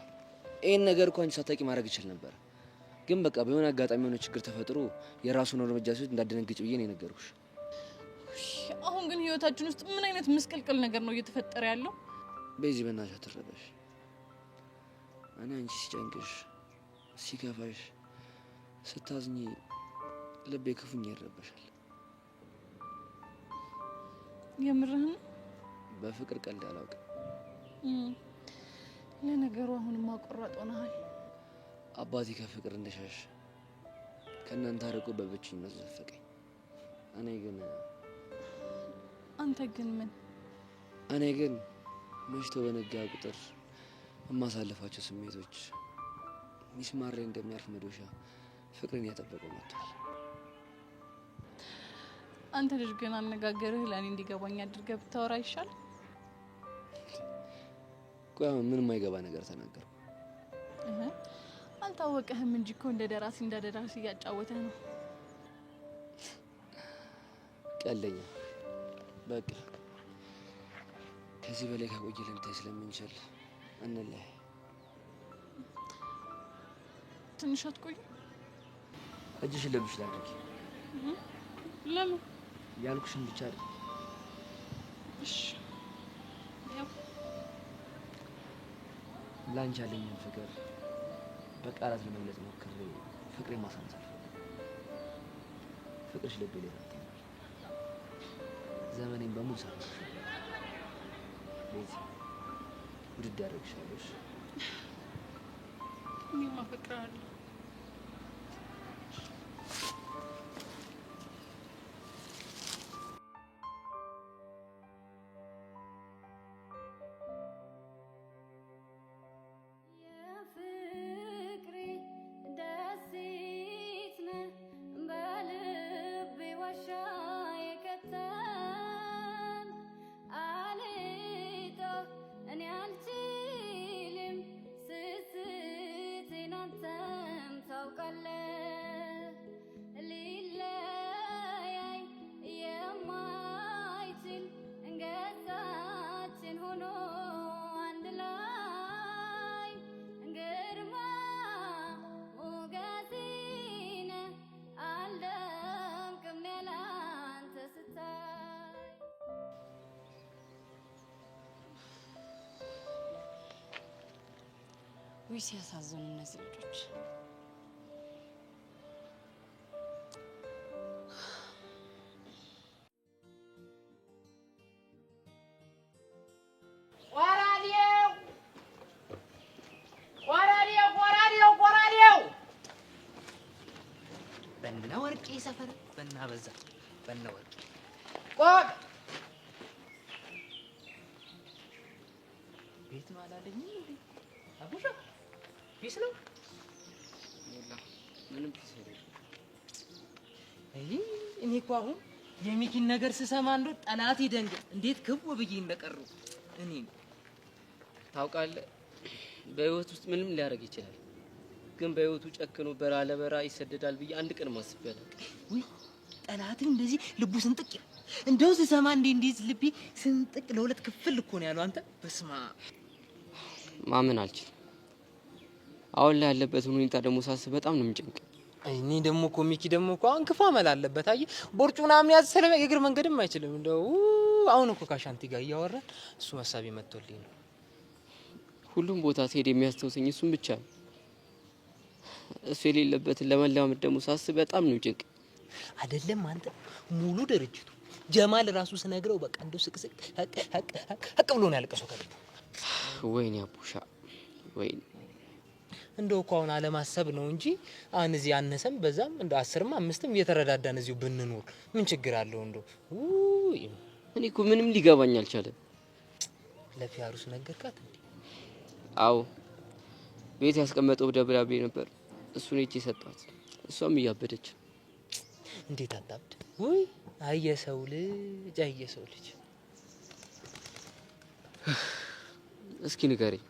ይሄን ነገር እኮ አንቺ ሳታውቂ ማድረግ ይችል ነበር፣ ግን በቃ በሆነ አጋጣሚ የሆነ ችግር ተፈጥሮ የራሱን እርምጃ ሲወስድ እንዳደነግጭ ብዬ ነው የነገርኩሽ። አሁን ግን ህይወታችን ውስጥ ምን አይነት ምስቅልቅል ነገር ነው እየተፈጠረ ያለው? ቤዚ በእናትሽ አትረበሽ። እኔ አንቺ ሲጨንቅሽ፣ ሲከፋሽ፣ ስታዝኚ ልቤ ክፉኛ ይረበሻል። የምርህን? በፍቅር ቀልድ አላውቅም። ለነገሩ አሁንማ ቆራጥ ሆነሃል። አባቴ ከፍቅር እንደሻሽ ከእናንተ አርቆ በብቸኝነት ዘፈቀኝ። አንተ ግን ምን? እኔ ግን መሽቶ በነጋ ቁጥር የማሳልፋቸው ስሜቶች ሚስማር ላይ እንደሚያርፍ መዶሻ ፍቅርን ያጠበቀው መጥቷል። አንተ ልጅ ግን አነጋገርህ ለእኔ እንዲገባኝ አድርገህ ብታወራ ይሻል። ቆይ ምንም አይገባ ነገር ተናገርኩ። አልታወቀህም እንጂ እኮ እንደ ደራሲ እያጫወተህ ነው። ቀለኛ። በቃ ከዚህ በላይ ከቆየ ልንታይ ስለምንችል እንለያይ። ትንሽ አትቆይ? እጅሽን ለብሽ ላድርጊ። ለምን? ያልኩሽን ብቻ አይደል? እሺ። ያው ላንቺ ያለኝን ፍቅር በቃላት ለመግለጽ ሞክሬ ፍቅሬን ማሳነስ ፍቅርሽ ልቤ ላይ ታተማል። ዘመኔን በሙሉ ሳትሽ ቤዚ ውድድ ያደርግሻለሽ። እኔም አፈቅርሃለሁ። ወይ ሲያሳዝኑ እነዚህ ልጆች። ቆራዴው በእነ ወርቄ ሰፈር በእነ አበዛ በእነ ወርቄ ቆቅ ቤት ነው አላለኝም እንዴ? አቡሻ ፒስ ነው? ምንም ፒስ አይደለም። እኔ እኮ አሁን የሚኪን ነገር ስሰማ እንደው ጠላት ይደንግጥ እንዴት ክው ብዬ እንደቀሩ እኔ ታውቃለህ፣ በህይወት ውስጥ ምንም ሊያደርግ ይችላል፣ ግን በህይወቱ ጨክኖ በራ ለበራ ይሰደዳል ብዬ አንድ ቀን ማስቤ አላውቅም። ውይ ጠላትን እንደዚህ ልቡ ስንጥቅ እንደው ስሰማ እንዴት ልቤ ስንጥቅ ለሁለት ክፍል እኮ ነው ያለው። አንተ በስማ ማመን አልችልም። አሁን ላይ ያለበትን ሁኔታ ደግሞ ሳስብ በጣም ነው የሚጨንቀኝ። እኔ ደግሞ እኮ ሚኪ ደግሞ እኮ አሁን ክፉ አመል አለበት። አየህ ቦርጩ ምናምን ያዝ ሰለበ የእግር መንገድም አይችልም። እንደው አሁን እኮ ካሻንቲ ጋር እያወራን እሱ ሀሳብ መጥቶልኝ ነው። ሁሉም ቦታ ሲሄድ የሚያስታውሰኝ እሱን ብቻ ነው። እሱ የሌለበትን ለመላመድ ደግሞ ሳስብ በጣም ነው ጭንቅ። አይደለም አንተ ሙሉ ድርጅቱ ጀማል ራሱ ስነግረው በቃ እንደው ስቅስቅ ሀቅ ብሎ ነው ያለቀሰው ከቤት። ወይኔ አቡሻ ወይኔ። እንደው እኮ አሁን አለማሰብ ነው እንጂ አሁን እዚህ አነሰም በዛም እንደ 10ም 5ም እየተረዳዳን እዚሁ ብንኖር ምን ችግር አለው? እንደው እኔ እኮ ምንም ሊገባኝ አልቻለም። ለፊያሩስ ነገርካት እንዴ? አዎ ቤት ያስቀመጠው ደብዳቤ ነበር፣ እሱን እቺ ሰጣት። እሷም እያበደች። እንዴት አታብድ? ወይ አየሰው ልጅ አየሰው ልጅ። እስኪ ንገረኝ፣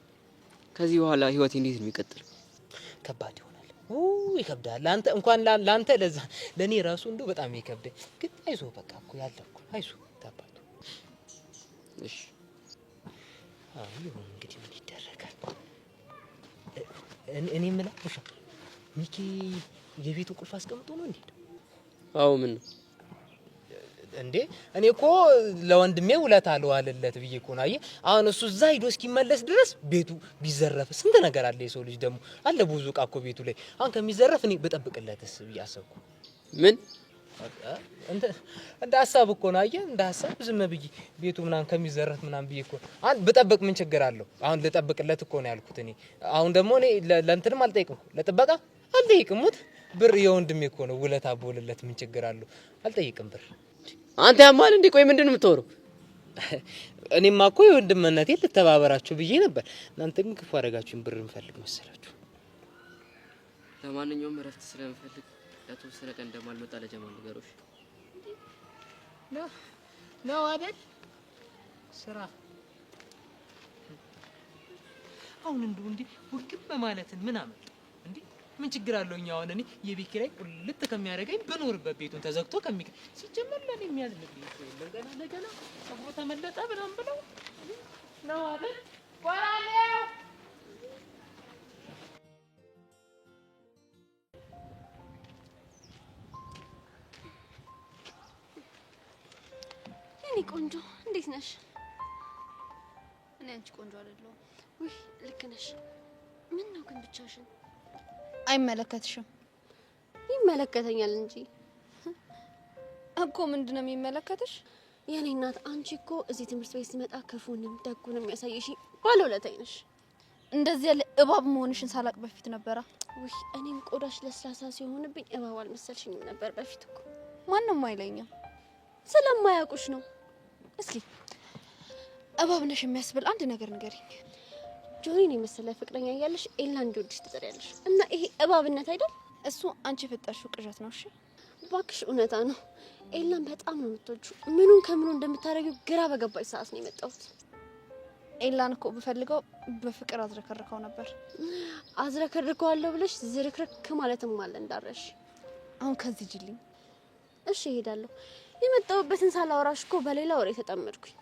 ከዚህ በኋላ ህይወቴ እንዴት ነው የሚቀጥለው? ከባድ ይሆናል። ይከብዳል። አንተ እንኳን ላንተ ለዛ ለኔ ራሱ እንደው በጣም ይከብዳል። ግን አይዞ በቃ እኮ ያለኩ አይዞ ታባቱ። እሺ አሁን እንግዲህ ምን ይደረጋል? እኔ የምለው ውሻ ሚኪ የቤቱ ቁልፍ አስቀምጦ ነው እንዴ? አዎ ምን ነው እንዴ? እኔ እኮ ለወንድሜ ውለታ አልዋለለት ብዬ እኮ ነው። አየህ አሁን እሱ እዛ ሂዶ እስኪመለስ ድረስ ቤቱ ቢዘረፍ ስንት ነገር አለ። የሰው ልጅ ደግሞ አለ ብዙ ዕቃ እኮ ቤቱ ላይ። አሁን ከሚዘረፍ እኔ ብጠብቅለትስ ብዬ አሰብኩ። ምን እንደ ሀሳብ እኮ ነው። አየህ እንደ ሀሳብ ዝም ብዬ ቤቱ ምናምን ከሚዘረፍ ምናምን ብዬ እኮ አሁን ብጠብቅ ምን ችግር አለው? አሁን ልጠብቅለት እኮ ነው ያልኩት እኔ። አሁን ደግሞ እኔ ለእንትንም አልጠይቅም፣ ለጥበቃ አልጠይቅም። ሙት ብር የወንድሜ እኮ ነው፣ ውለታ ቦልለት ምን ችግር አለው? አልጠይቅም ብር። አንተ ያማል እንዴ? ቆይ ምንድን ነው የምትወረው? እኔማ እኮ የወንድምነቴ ልተባበራችሁ ብዬ ነበር። እናንተ ግን ክፉ አደረጋችሁኝ። ብር እንፈልግ መሰላችሁ። ለማንኛውም እረፍት ስለምፈልግ ለተወሰነ ቀን እንደማልመጣ ለጀማል ንገሮሽ። ነው አይደል? ስራ አሁን እንዴ ውልቅም በማለትን ምን አመጣ እንዴ? ምን ችግር አለው? እኛ አሁን እኔ የቤት ኪራይ ቁልጥ ከሚያደርገኝ በኖርበት ቤቱን ተዘግቶ ሲጀመር ለኔ የሚያዝልብኝ የለም። ገና ጸጉሩ ተመለጠ ምናምን ብለው ነው አይደል? ቆራሌው እኔ ቆንጆ እንዴት ነሽ? እኔ አንቺ ቆንጆ አይደለሁ። ውይ ልክ ነሽ። ምን ነው ግን ብቻሽን? አይመለከትሽም። ይመለከተኛል እንጂ እኮ። ምንድነው የሚመለከትሽ? የኔ እናት አንቺ እኮ እዚህ ትምህርት ቤት ሲመጣ ክፉንም ደጉንም ያሳየሽ ባለውለታዬ ነሽ። እንደዚህ ያለ እባብ መሆንሽን ሳላቅ በፊት ነበራ። ውይ እኔም ቆዳሽ ለስላሳ ሲሆንብኝ እባብ አልመሰልሽኝም ነበር በፊት እኮ። ማንንም አይለኝም፣ ስለማያውቁሽ ነው። እስኪ እባብ ነሽ የሚያስብል አንድ ነገር ንገሪኝ። ጆኒን የመሰለ ፍቅረኛ እያለሽ ኤላ እንዲወድሽ ትጠሪያለሽ እና ይሄ እባብነት አይደል? እሱ አንቺ የፈጠርሽው ቅዠት ነው። እሺ እባክሽ እውነታ ነው። ኤላን በጣም ነው የምትወጂው። ምኑን ከምኑ እንደምታረጊው ግራ በገባሽ ሰዓት ነው የመጣሁት። ኤላን እኮ ብፈልገው በፍቅር አዝረከርከው ነበር። አዝረከርከዋለሁ ብለሽ ዝርክርክ ማለትም አለ እንዳረሽ። አሁን ከዚህ ጅልኝ። እሺ እሄዳለሁ። የመጣሁበትን ሳላወራሽ እኮ በሌላ ወሬ ተጠመድኩኝ።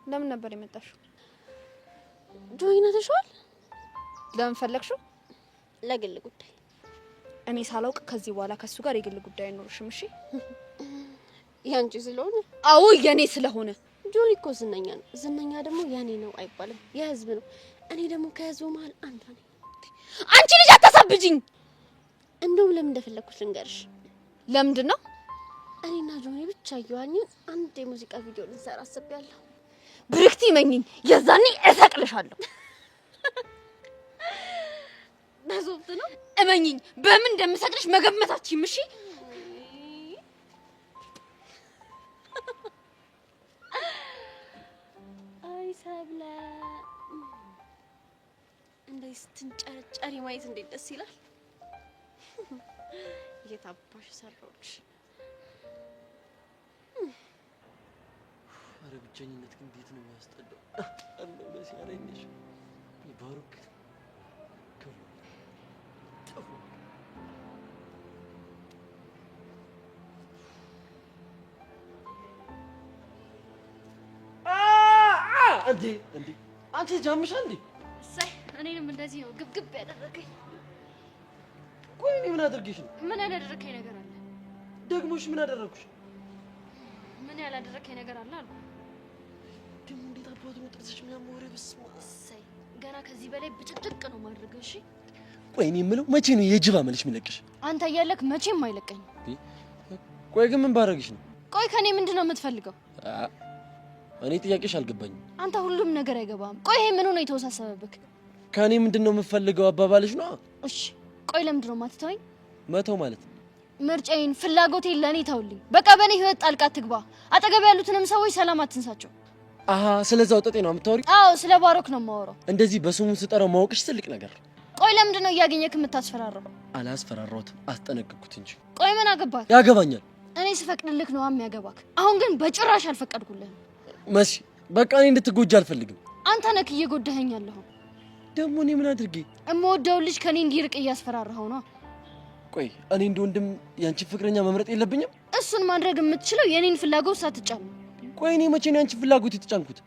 ለምን ነበር የመጣሽው? ጆይና ተሻል። ለምን ፈለግሽው? ለግል ጉዳይ። እኔ ሳላውቅ ከዚህ በኋላ ከሱ ጋር የግል ጉዳይ አይኖርሽም። እሺ ያንቺ ስለሆነ? አዎ የኔ ስለሆነ። ጆኒ እኮ ዝነኛ ነው። ዝነኛ ደግሞ የኔ ነው አይባልም፣ የህዝብ ነው። እኔ ደግሞ ከህዝቡ መሀል አንዷ ነኝ። አንቺ ልጅ አታሳብጂኝ። እንደውም ለምን እንደፈለኩት ልንገርሽ። ለምንድን ነው? እኔና ጆኒ ብቻ እየዋኘን አንድ የሙዚቃ ቪዲዮ ልንሰራ አስቤያለሁ። ብርክቲ መኝኝ፣ የዛኔ እሰቅልሻለሁ። በሶፍት ነው እመኝኝ። በምን እንደምሰቅልሽ መገመታችሁም። እሺ አይ ሰብለ እንደዚህ ስትንጨረጨሪ ማየት እንዴት ደስ ይላል። የታባሽ ሰራዎች። ኧረ ብቸኝነት ግን ቤት ነው የሚያስጠላው። አለው ለሲያረኝሽ ባሩክ እንዴ አንቺ ጃምሻ እንዴ? እሰይ እኔንም እንደዚህ ነው ግብግብ ያደረገኝ። ቆይ እኔ ምን አድርጌሽ ነው? ምን ያላደረከኝ ነገር አለ? ደግሞሽ ምን አደረኩሽ? ምን ያላደረከኝ ነገር አለ አልኩ። ደግሞ እንዴት አባቱ ነው ጥርስሽ ምናምን ወሬ በስማ። እሰይ ገና ከዚህ በላይ ብጭቅጭቅ ነው ማድረግ። እሺ ቆይ እኔ የምለው መቼ ነው የጅብ አመልሽ የሚለቅሽ? አንተ እያለክ መቼም አይለቀኝ። ቆይ ግን ምን ባረግሽ ነው? ቆይ ከኔ ምንድነው የምትፈልገው? እኔ ጥያቄሽ አልገባኝም። አንተ ሁሉም ነገር አይገባም። ቆይ ይሄ ምን ሆነ የተወሳሰበብክ? ከኔ ምንድነው የምፈልገው አባባልሽ ነው? እሺ ቆይ ለምንድነው ማትተወኝ? መተው ማለት ምርጫዬን ፍላጎቴን ለኔ ተውልኝ። በቃ በኔ ህይወት ጣልቃ ትግባ። አጠገብ ያሉትንም ሰዎች ሰላም አትንሳቸው። አሃ ስለዛው ጠጤ ነው የምታወሪው? አዎ ስለ ባሮክ ነው የማወራው። እንደዚህ በስሙ ስጠራው ማወቅሽ ትልቅ ነገር። ቆይ ለምንድነው እያገኘክ የምታስፈራራው? አላስፈራራሁትም፣ አስጠነቅኩት እንጂ። ቆይ ምን አገባክ? ያገባኛል። እኔ ስፈቅድልክ ነው የሚያገባክ። አሁን ግን በጭራሽ አልፈቀድኩልህም። መሲ በቃ እኔ እንድትጎጂ አልፈልግም። አንተ ነክ እየጎዳኸኝ ያለኸው። ደግሞ እኔ ምን አድርጌ? እምወደው ልጅ ከኔ እንዲርቅ እያስፈራራኸው ነው። ቆይ እኔ እንደ ወንድም ያንቺን ፍቅረኛ መምረጥ የለብኝም? እሱን ማድረግ የምትችለው የኔን ፍላጎት ሳትጫን። ቆይ እኔ መቼ ነው ያንቺን ፍላጎት የተጫንኩት?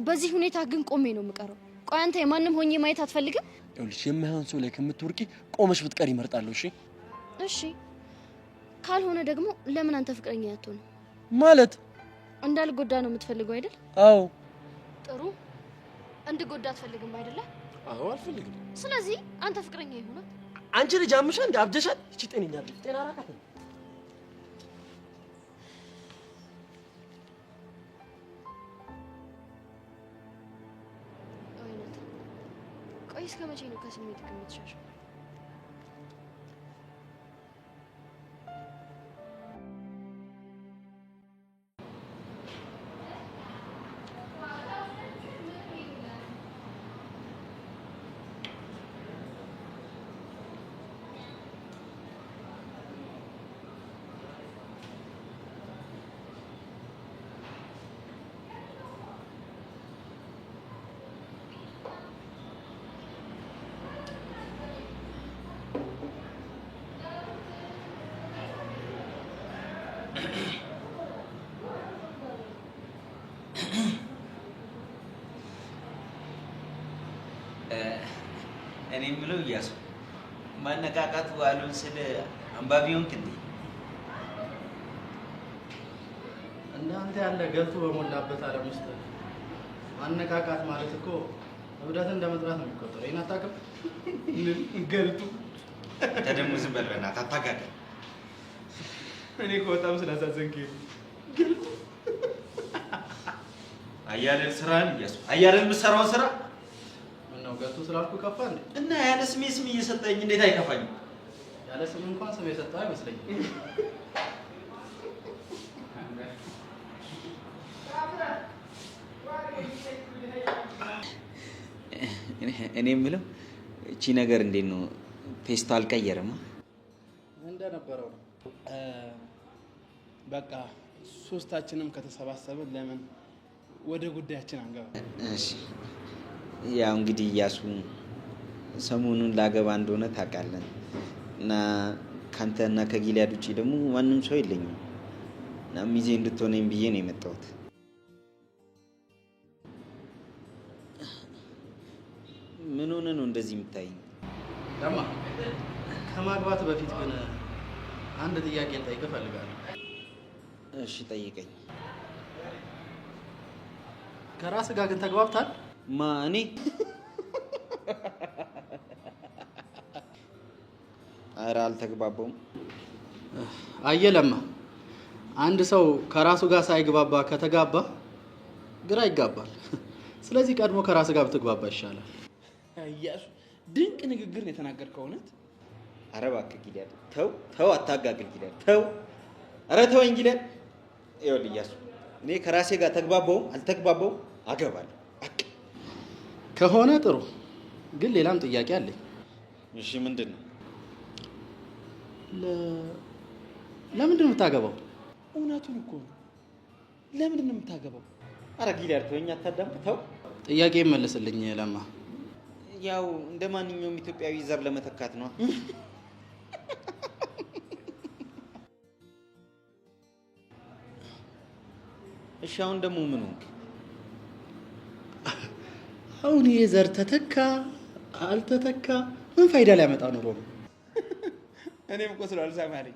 በዚህ ሁኔታ ግን ቆሜ ነው የምቀረው። ቆይ አንተ የማንም ሆኜ ማየት አትፈልግም? ይኸውልሽ የማይሆን ሰው ላይ ከምትወርቂ ቆመሽ ብትቀር ይመርጣለሁ። እሺ እሺ። ካልሆነ ደግሞ ለምን አንተ ፍቅረኛ ያትሆን? ማለት እንዳልጎዳ ነው የምትፈልገው አይደል? አዎ። ጥሩ እንድጎዳ አትፈልግም አይደለ? አዎ አልፈልግም። ስለዚህ አንተ ፍቅረኛ ይሁን። አንቺ ልጅ አምሻ እንደ አብደሻል። እቺ ጤነኛ ልጅ ጤና ራቃት። ቆይ እስከ መቼ ነው ከስሜት የምትሻሸው? እኔ የምለው እያሱ ማነቃቃቱ አሉን ስለ አንባቢውን እንዴ? እናንተ ያለ ገልቱ በሞላበት ዓለም ውስጥ ማነቃቃት ማለት እኮ እብደትን እንደመጥራት ነው የሚቆጠረው። ይሄን አታውቅም? ገልቱ ተደሙ ዝም በል በእናትህ አታጋድ። እኔ እኮ በጣም ስላሳዘንከኝ ገልቱ አያሌል ስራን እያሱ አያሌል የምትሰራውን ስራ ነው ገልቱ ስላልኩ ከፋ እንዴ? እና ያለ ስሜ ስም እየሰጠኝ እንዴት አይከፋኝም? ያለ ስም እንኳን ስም የሰጠህ አይመስለኝም። እኔ የምለው እቺ ነገር እንዴት ነው ፔስቱ አልቀየረም? እንደነበረው ነው። በቃ ሶስታችንም ከተሰባሰብን ለምን ወደ ጉዳያችን አንገባ? እሺ ያው እንግዲህ እያሱ ሰሞኑን ላገባ እንደሆነ ታውቃለህ እና ካንተና ከጊልያድ ውጪ ደግሞ ማንም ሰው የለኝም እና ሚዜ እንድትሆነኝ ብዬ ነው የመጣሁት። ምን ሆነ ነው እንደዚህ የምታይኝ? ለማ ከማግባት በፊት ግን አንድ ጥያቄ ልጠይቅህ እፈልጋለሁ። እሺ ጠይቀኝ። ከራስህ ጋር ግን ተግባብታል? ማ እኔ? ኧረ አልተግባባውም። አየህ ለማ፣ አንድ ሰው ከራሱ ጋር ሳይግባባ ከተጋባ ግራ ይጋባል። ስለዚህ ቀድሞ ከራስ ጋር ብትግባባ ይሻላል። እያሱ ድንቅ ንግግር ነው የተናገርከው። እውነት? ኧረ እባክህ ጊልያድ ተው ተው፣ አታጋግል ጊልያድ ተው። ኧረ ተወኝ ጊልያድ። ይኸውልህ እያሱ እኔ ከራሴ ጋር ተግባባውም አልተግባባውም አገባለሁ። ከሆነ ጥሩ፣ ግን ሌላም ጥያቄ አለኝ። እሺ ምንድን ነው? ለምንድን ነው የምታገባው? እውነቱን እኮ ነው። ለምንድን ነው የምታገባው? ኧረ ጊልያድ ተወኝ፣ አታዳምጥ ተው። ጥያቄ መልስልኝ ለማ። ያው እንደ ማንኛውም ኢትዮጵያዊ ዘር ለመተካት ነው። እሺ አሁን ደግሞ ምን ሆንክ? አሁን ይሄ ዘር ተተካ አልተተካ ምን ፋይዳ ሊያመጣ ኖሮ ነው? እኔም እኮ ስላልሰማኸኝ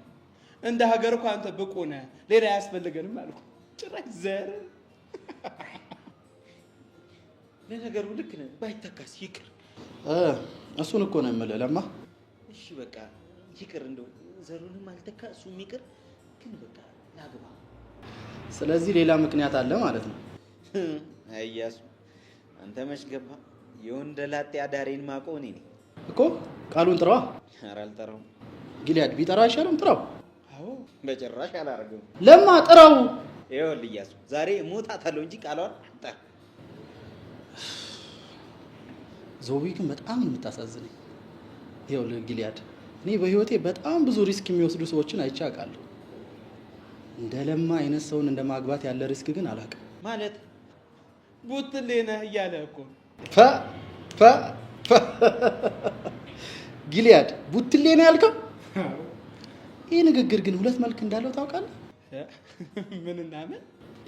እንደ ሀገር እኮ አንተ ብቁ ነህ፣ ሌላ አያስፈልገንም አልኩ። ጭራሽ ዘር። ለነገሩ ልክ ነህ፣ ባይተካስ ይቅር። እሱን እኮ ነው የምልህ ለማ። እሺ በቃ ይቅር፣ እንደው ዘሩንም አልተካ እሱም ይቅር። ግን በቃ ላግባ። ስለዚህ ሌላ ምክንያት አለ ማለት ነው። አያሱ አንተ መች ገባ? የወንደላጤ አዳሬን ማውቀው እኔ ነኝ እኮ። ቃሉን ጥራዋ። ኧረ አልጠራውም። ጊልያድ ቢጠራ አይሻልም? ጥራው። አዎ በጭራሽ አላደርገውም። ለማ ጥራው። ይኸውልህ እያሱ ዛሬ እሞታታለሁ እንጂ ቃሏን አልጠራም። ዞቢ ግን በጣም ነው የምታሳዝነኝ። ይኸውልህ ጊልያድ፣ እኔ በህይወቴ በጣም ብዙ ሪስክ የሚወስዱ ሰዎችን አይቼ አውቃለሁ። እንደ ለማ አይነት ሰውን እንደ ማግባት ያለ ሪስክ ግን አላውቅም። ማለት ቡትሌ ነህ እያለ እኮ ፈ ፈ ፈ ጊልያድ ቡትሌ ነው ያልከው? ይህ ንግግር ግን ሁለት መልክ እንዳለው ታውቃለህ? ምንና ምን?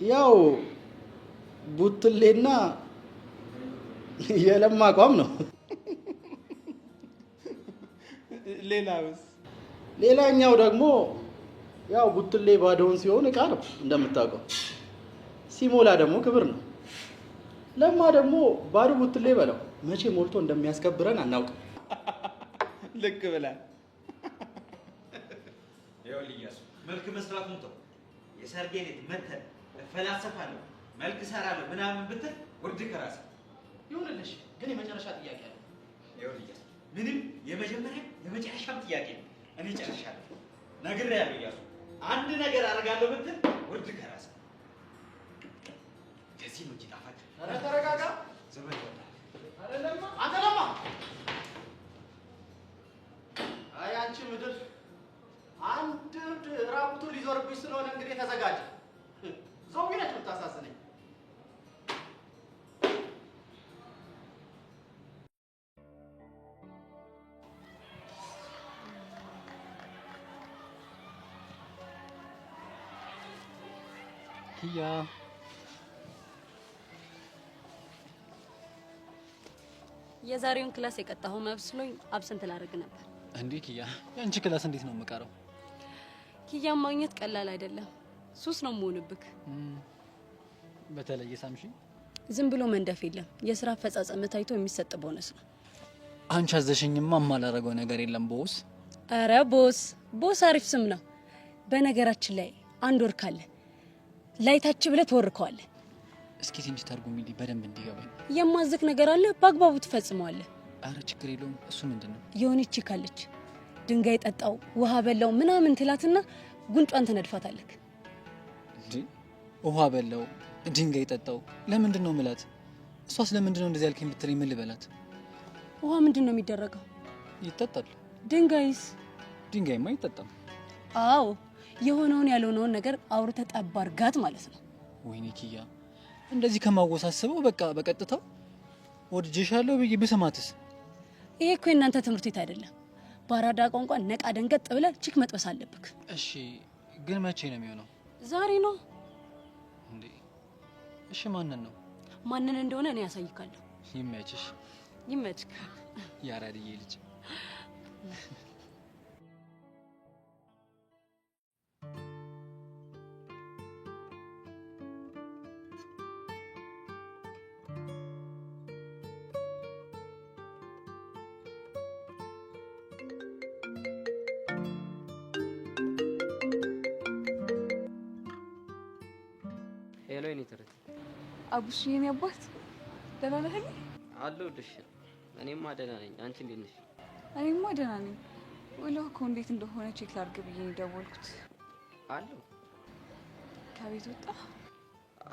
ያው ቡትሌና የለማ አቋም ነው። ሌላውስ? ሌላኛው ደግሞ ያው ቡትሌ ባዶውን ሲሆን እቃ ነው እንደምታውቀው፣ ሲሞላ ደግሞ ክብር ነው። ለማ ደግሞ ባዶ ቡትሌ በለው መቼ ሞልቶ እንደሚያስከብረን አናውቅም። ልክ ብለህ ይኸውልህ እያሱ መልክ መስራቱን ተው። የሰርጌ ዕለት መተህ እፈላሰፋለሁ መልክ እሰራለሁ ምናምን ብትል ውርድ ከራስህ ይሁንልሽ። ግን የመጨረሻ ጥያቄ አለ። ይኸውልህ እያሱ ምንም የመጀመሪያ የመጨረሻም ጥያቄ ነው። እኔ ጨርሻለሁ፣ ነግሬሃለሁ እያሱ። አንድ ነገር አደርጋለሁ ብትል ውርድ ከራስህ። ከዚህ ነው እንጂ ጣፋጭ። ኧረ ተረጋጋ። ዘመድ ይወጣል። ኧረ ለማ አንተ ለማ። አይ አንቺ ምድር አንድ ራቁቱ ሊዞርብሽ ስለሆነ እንግዲህ ተዘጋጅ። ዞቢ ነች የምታሳዝነኝ። ኪያ የዛሬውን ክላስ የቀጣሁ መስሎኝ አብሰንት ላደርግ ነበር። እንዴ ኪያ፣ የአንቺ ክላስ እንዴት ነው የምቀረው? ኪያን ማግኘት ቀላል አይደለም። ሱስ ነው የምሆንብክ። በተለይ ሳምሺ ዝም ብሎ መንደፍ የለም። የስራ አፈጻጸም ታይቶ የሚሰጥ ቦነስ ነው። አንቺ አዘሽኝማ የማላደርገው ነገር የለም ቦስ። አረ ቦስ አሪፍ ስም ነው። በነገራችን ላይ አንድ ወር ካለ ላይታች ብለህ ትወርከዋለህ። እስኪ ትንሽ ተርጉሚልኝ በደንብ እንዲገባኝ። የማዝክ ነገር አለ፣ በአግባቡ ትፈጽመዋለህ። አረ ችግር የለውም። እሱ ምንድነው? የሆነች ካለች ድንጋይ ጠጣው ውሃ በላው ምናምን ትላትና ጉንጯን ትነድፋታለህ። እንዴ ውሃ በላው ድንጋይ ጠጣው ለምንድን ነው ምላት? እሷስ ለምንድን ነው እንደዚህ ያልከኝ ብትለኝ ምን ልበላት? ውሃ ምንድን ነው የሚደረገው? ይጠጣል። ድንጋይስ? ድንጋይማ አይጠጣም። አዎ የሆነውን ያልሆነውን ነገር አውርተህ ጠብ አድርጋት ማለት ነው። ወይኔ ኪያ፣ እንደዚህ ከማወሳስበው በቃ በቀጥታው ወድጄሻለሁ ብዬ ብሰማትስ? ይሄ እኮ የእናንተ ትምህርት ቤት አይደለም። በአራዳ ቋንቋ ነቃ ደንገጥ ብለህ ቺክ መጥበስ አለብክ። እሺ ግን መቼ ነው የሚሆነው? ዛሬ ነው እንዴ? እሺ ማንን ነው? ማንን እንደሆነ እኔ ያሳይካለሁ። ይመችሽ። ይመችክ ያራድዬ ልጅ። ሄሎ የኔ ትርት አቡሽ፣ የኔ አባት ደህና ነህ? አለሁልሽ። እኔማ ደህና ነኝ። አንቺ እንዴት ነሽ? እኔማ ደህና ነኝ። ውሎህ እኮ እንዴት እንደሆነ ቼክ ላድርግ ብዬ ነው የደወልኩት። አለሁ። ከቤት ወጣ?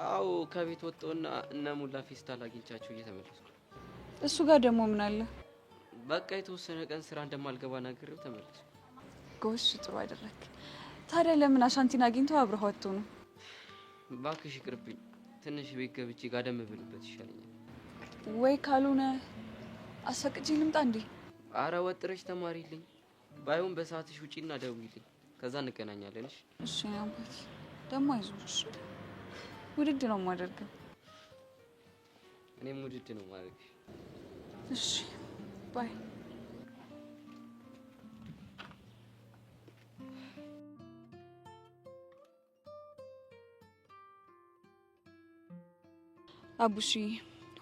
አዎ ከቤት ወጣሁና እነ ሙላ ፌስታል አግኝቻቸው እየተመለስኩ። እሱ ጋር ደግሞ ምን አለ? በቃ የተወሰነ ቀን ስራ እንደማልገባ ነግሬው ተመለስኩ። ጎሽ፣ ጥሩ አደረክ። ታዲያ ለምን አሻንቲን አግኝተው አብረው ወጥተው ነው? እባክሽ ይቅርብኝ። ትንሽ ቤት ገብቼ ጋደም ብልበት ይሻለኛል። ወይ ካልሆነ አሳቅጂ ልምጣ እንዴ? አረ ወጥረሽ ተማሪልኝ። ባይሆን በሰዓትሽ ውጪና ደውይልኝ። ከዛ እንገናኛለን። እሺ አባት ደግሞ አይዞሽ። ውድድ ነው የማደርገው። እኔም ውድድ ነው ማድረግ። እሺ ባይ። አቡሺ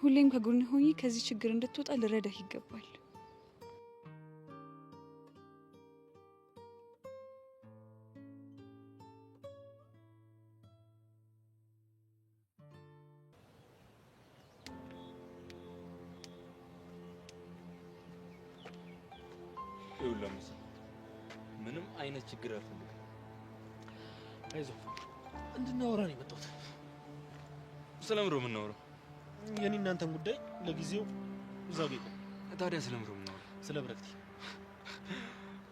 ሁሌም ከጎን ሆኜ ከዚህ ችግር እንድትወጣ ልረዳህ ይገባል። ይውላምስ ምንም አይነት ችግር አልፈልግም። አይዞህ እንድናወራ ነው የመጣሁት። ስለምሮ የምናወራው የኔ እናንተን ጉዳይ ለጊዜው እዛ ጌጥ። ታዲያ ስለምሮ የምናወራው ስለ ብረክቲ።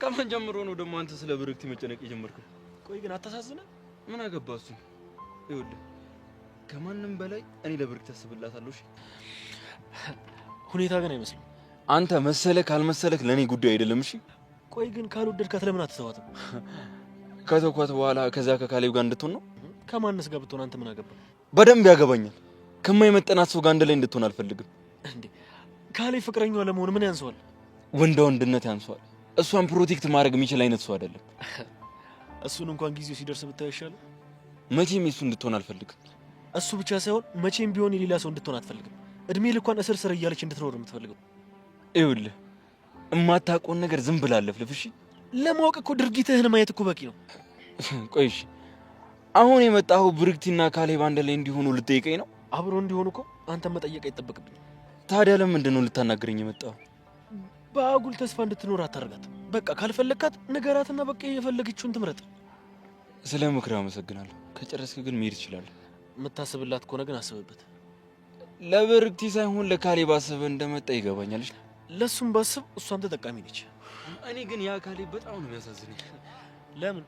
ከማን ጀምሮ ነው ደግሞ አንተ ስለ ብረክቲ መጨነቅ የጀመርከው? ቆይ ግን አታሳዝነን? ምን አገባ እሱ? ይኸውልህ ከማንም በላይ እኔ ለብረክቲ አስብላታለሁ። እሺ ሁኔታ ግን አይመስልም። አንተ መሰለህ ካልመሰለህ ለኔ ጉዳይ አይደለም። እሺ ቆይ ግን ካልወደድካት ለምን አትተዋትም? ከተኳት በኋላ ከዛ ከካሌብ ጋር እንድትሆን ነው። ከማንስ ጋር ብትሆን አንተ ምን አገባ? በደንብ ያገባኛል። ከማይመጠናት ሰው ጋር አንድ ላይ እንድትሆን አልፈልግም። እንዴ ካሌብ ፍቅረኛዋ ለመሆን ምን ያንሰዋል? ወንዳ ወንድነት ያንሰዋል። እሷን ፕሮቴክት ማድረግ የሚችል አይነት ሰው አይደለም። እሱን እንኳን ጊዜው ሲደርስ ብታየው ይሻላል። መቼም እሱ እንድትሆን አልፈልግም። እሱ ብቻ ሳይሆን መቼም ቢሆን የሌላ ሰው እንድትሆን አትፈልግም። እድሜ ልኳን እስር ስር እያለች እንድትኖር የምትፈልገው። ይኸውልህ እማታውቀውን ነገር ዝም ብለህ አለፍልፍ። እሺ ለማወቅ እኮ ድርጊትህን ማየት እኮ በቂ ነው። ቆይ እሺ አሁን የመጣኸው ብርክቲና ካሌብ አንድ ላይ እንዲሆኑ ልጠይቀኝ ነው? አብሮ እንዲሆኑ እኮ አንተም መጠየቅ አይጠበቅብኝ። ታዲያ ለምንድን ነው ልታናግረኝ የመጣኸው? በአጉል ተስፋ እንድትኖር አታርጋት። በቃ ካልፈለግካት ንገራትና በቃ የፈለገችውን ትምረጥ። ስለ ምክር አመሰግናለሁ። ከጨረስክ ግን መሄድ ትችላለህ። የምታስብላት ከሆነ ግን አስብበት። ለብርክቲ ሳይሆን ለካሌብ አስበህ እንደመጣ ይገባኛል። ለሱም ባስብ እሷም ተጠቃሚ ነች። እኔ ግን ያ ካሌብ በጣም ነው የሚያሳዝነኝ። ለምን?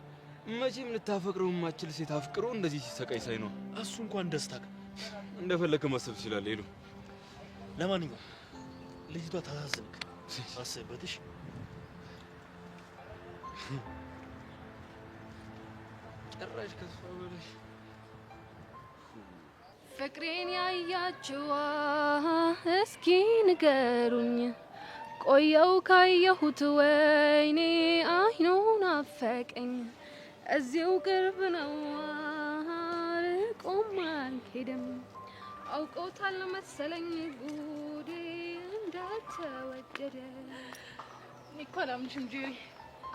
መቼም ልታፈቅረው የማትችል ሴት አፍቅሮ እንደዚህ ሲሰቃይ ሳይ ነው። እሱ እንኳን ደስታ እንደፈለክ ማሰብ ትችላለህ። ሄሎ ለማንኛውም ልጅቷ ታሳዝንክ፣ አስብበትሽ። ጭራሽ ከሷ በላይ ፍቅሬን ያያችሁ እስኪ ንገሩኝ፣ ቆየው ካየሁት ወይኔ አይኑን አፈቀኝ። እዚው ቅርብ ነው ርቆም አልሄድም፣ አውቀውታል መሰለኝ ጉዴ እንደተወደደ። እኔ እኮ አላምንሽም ጄሪ።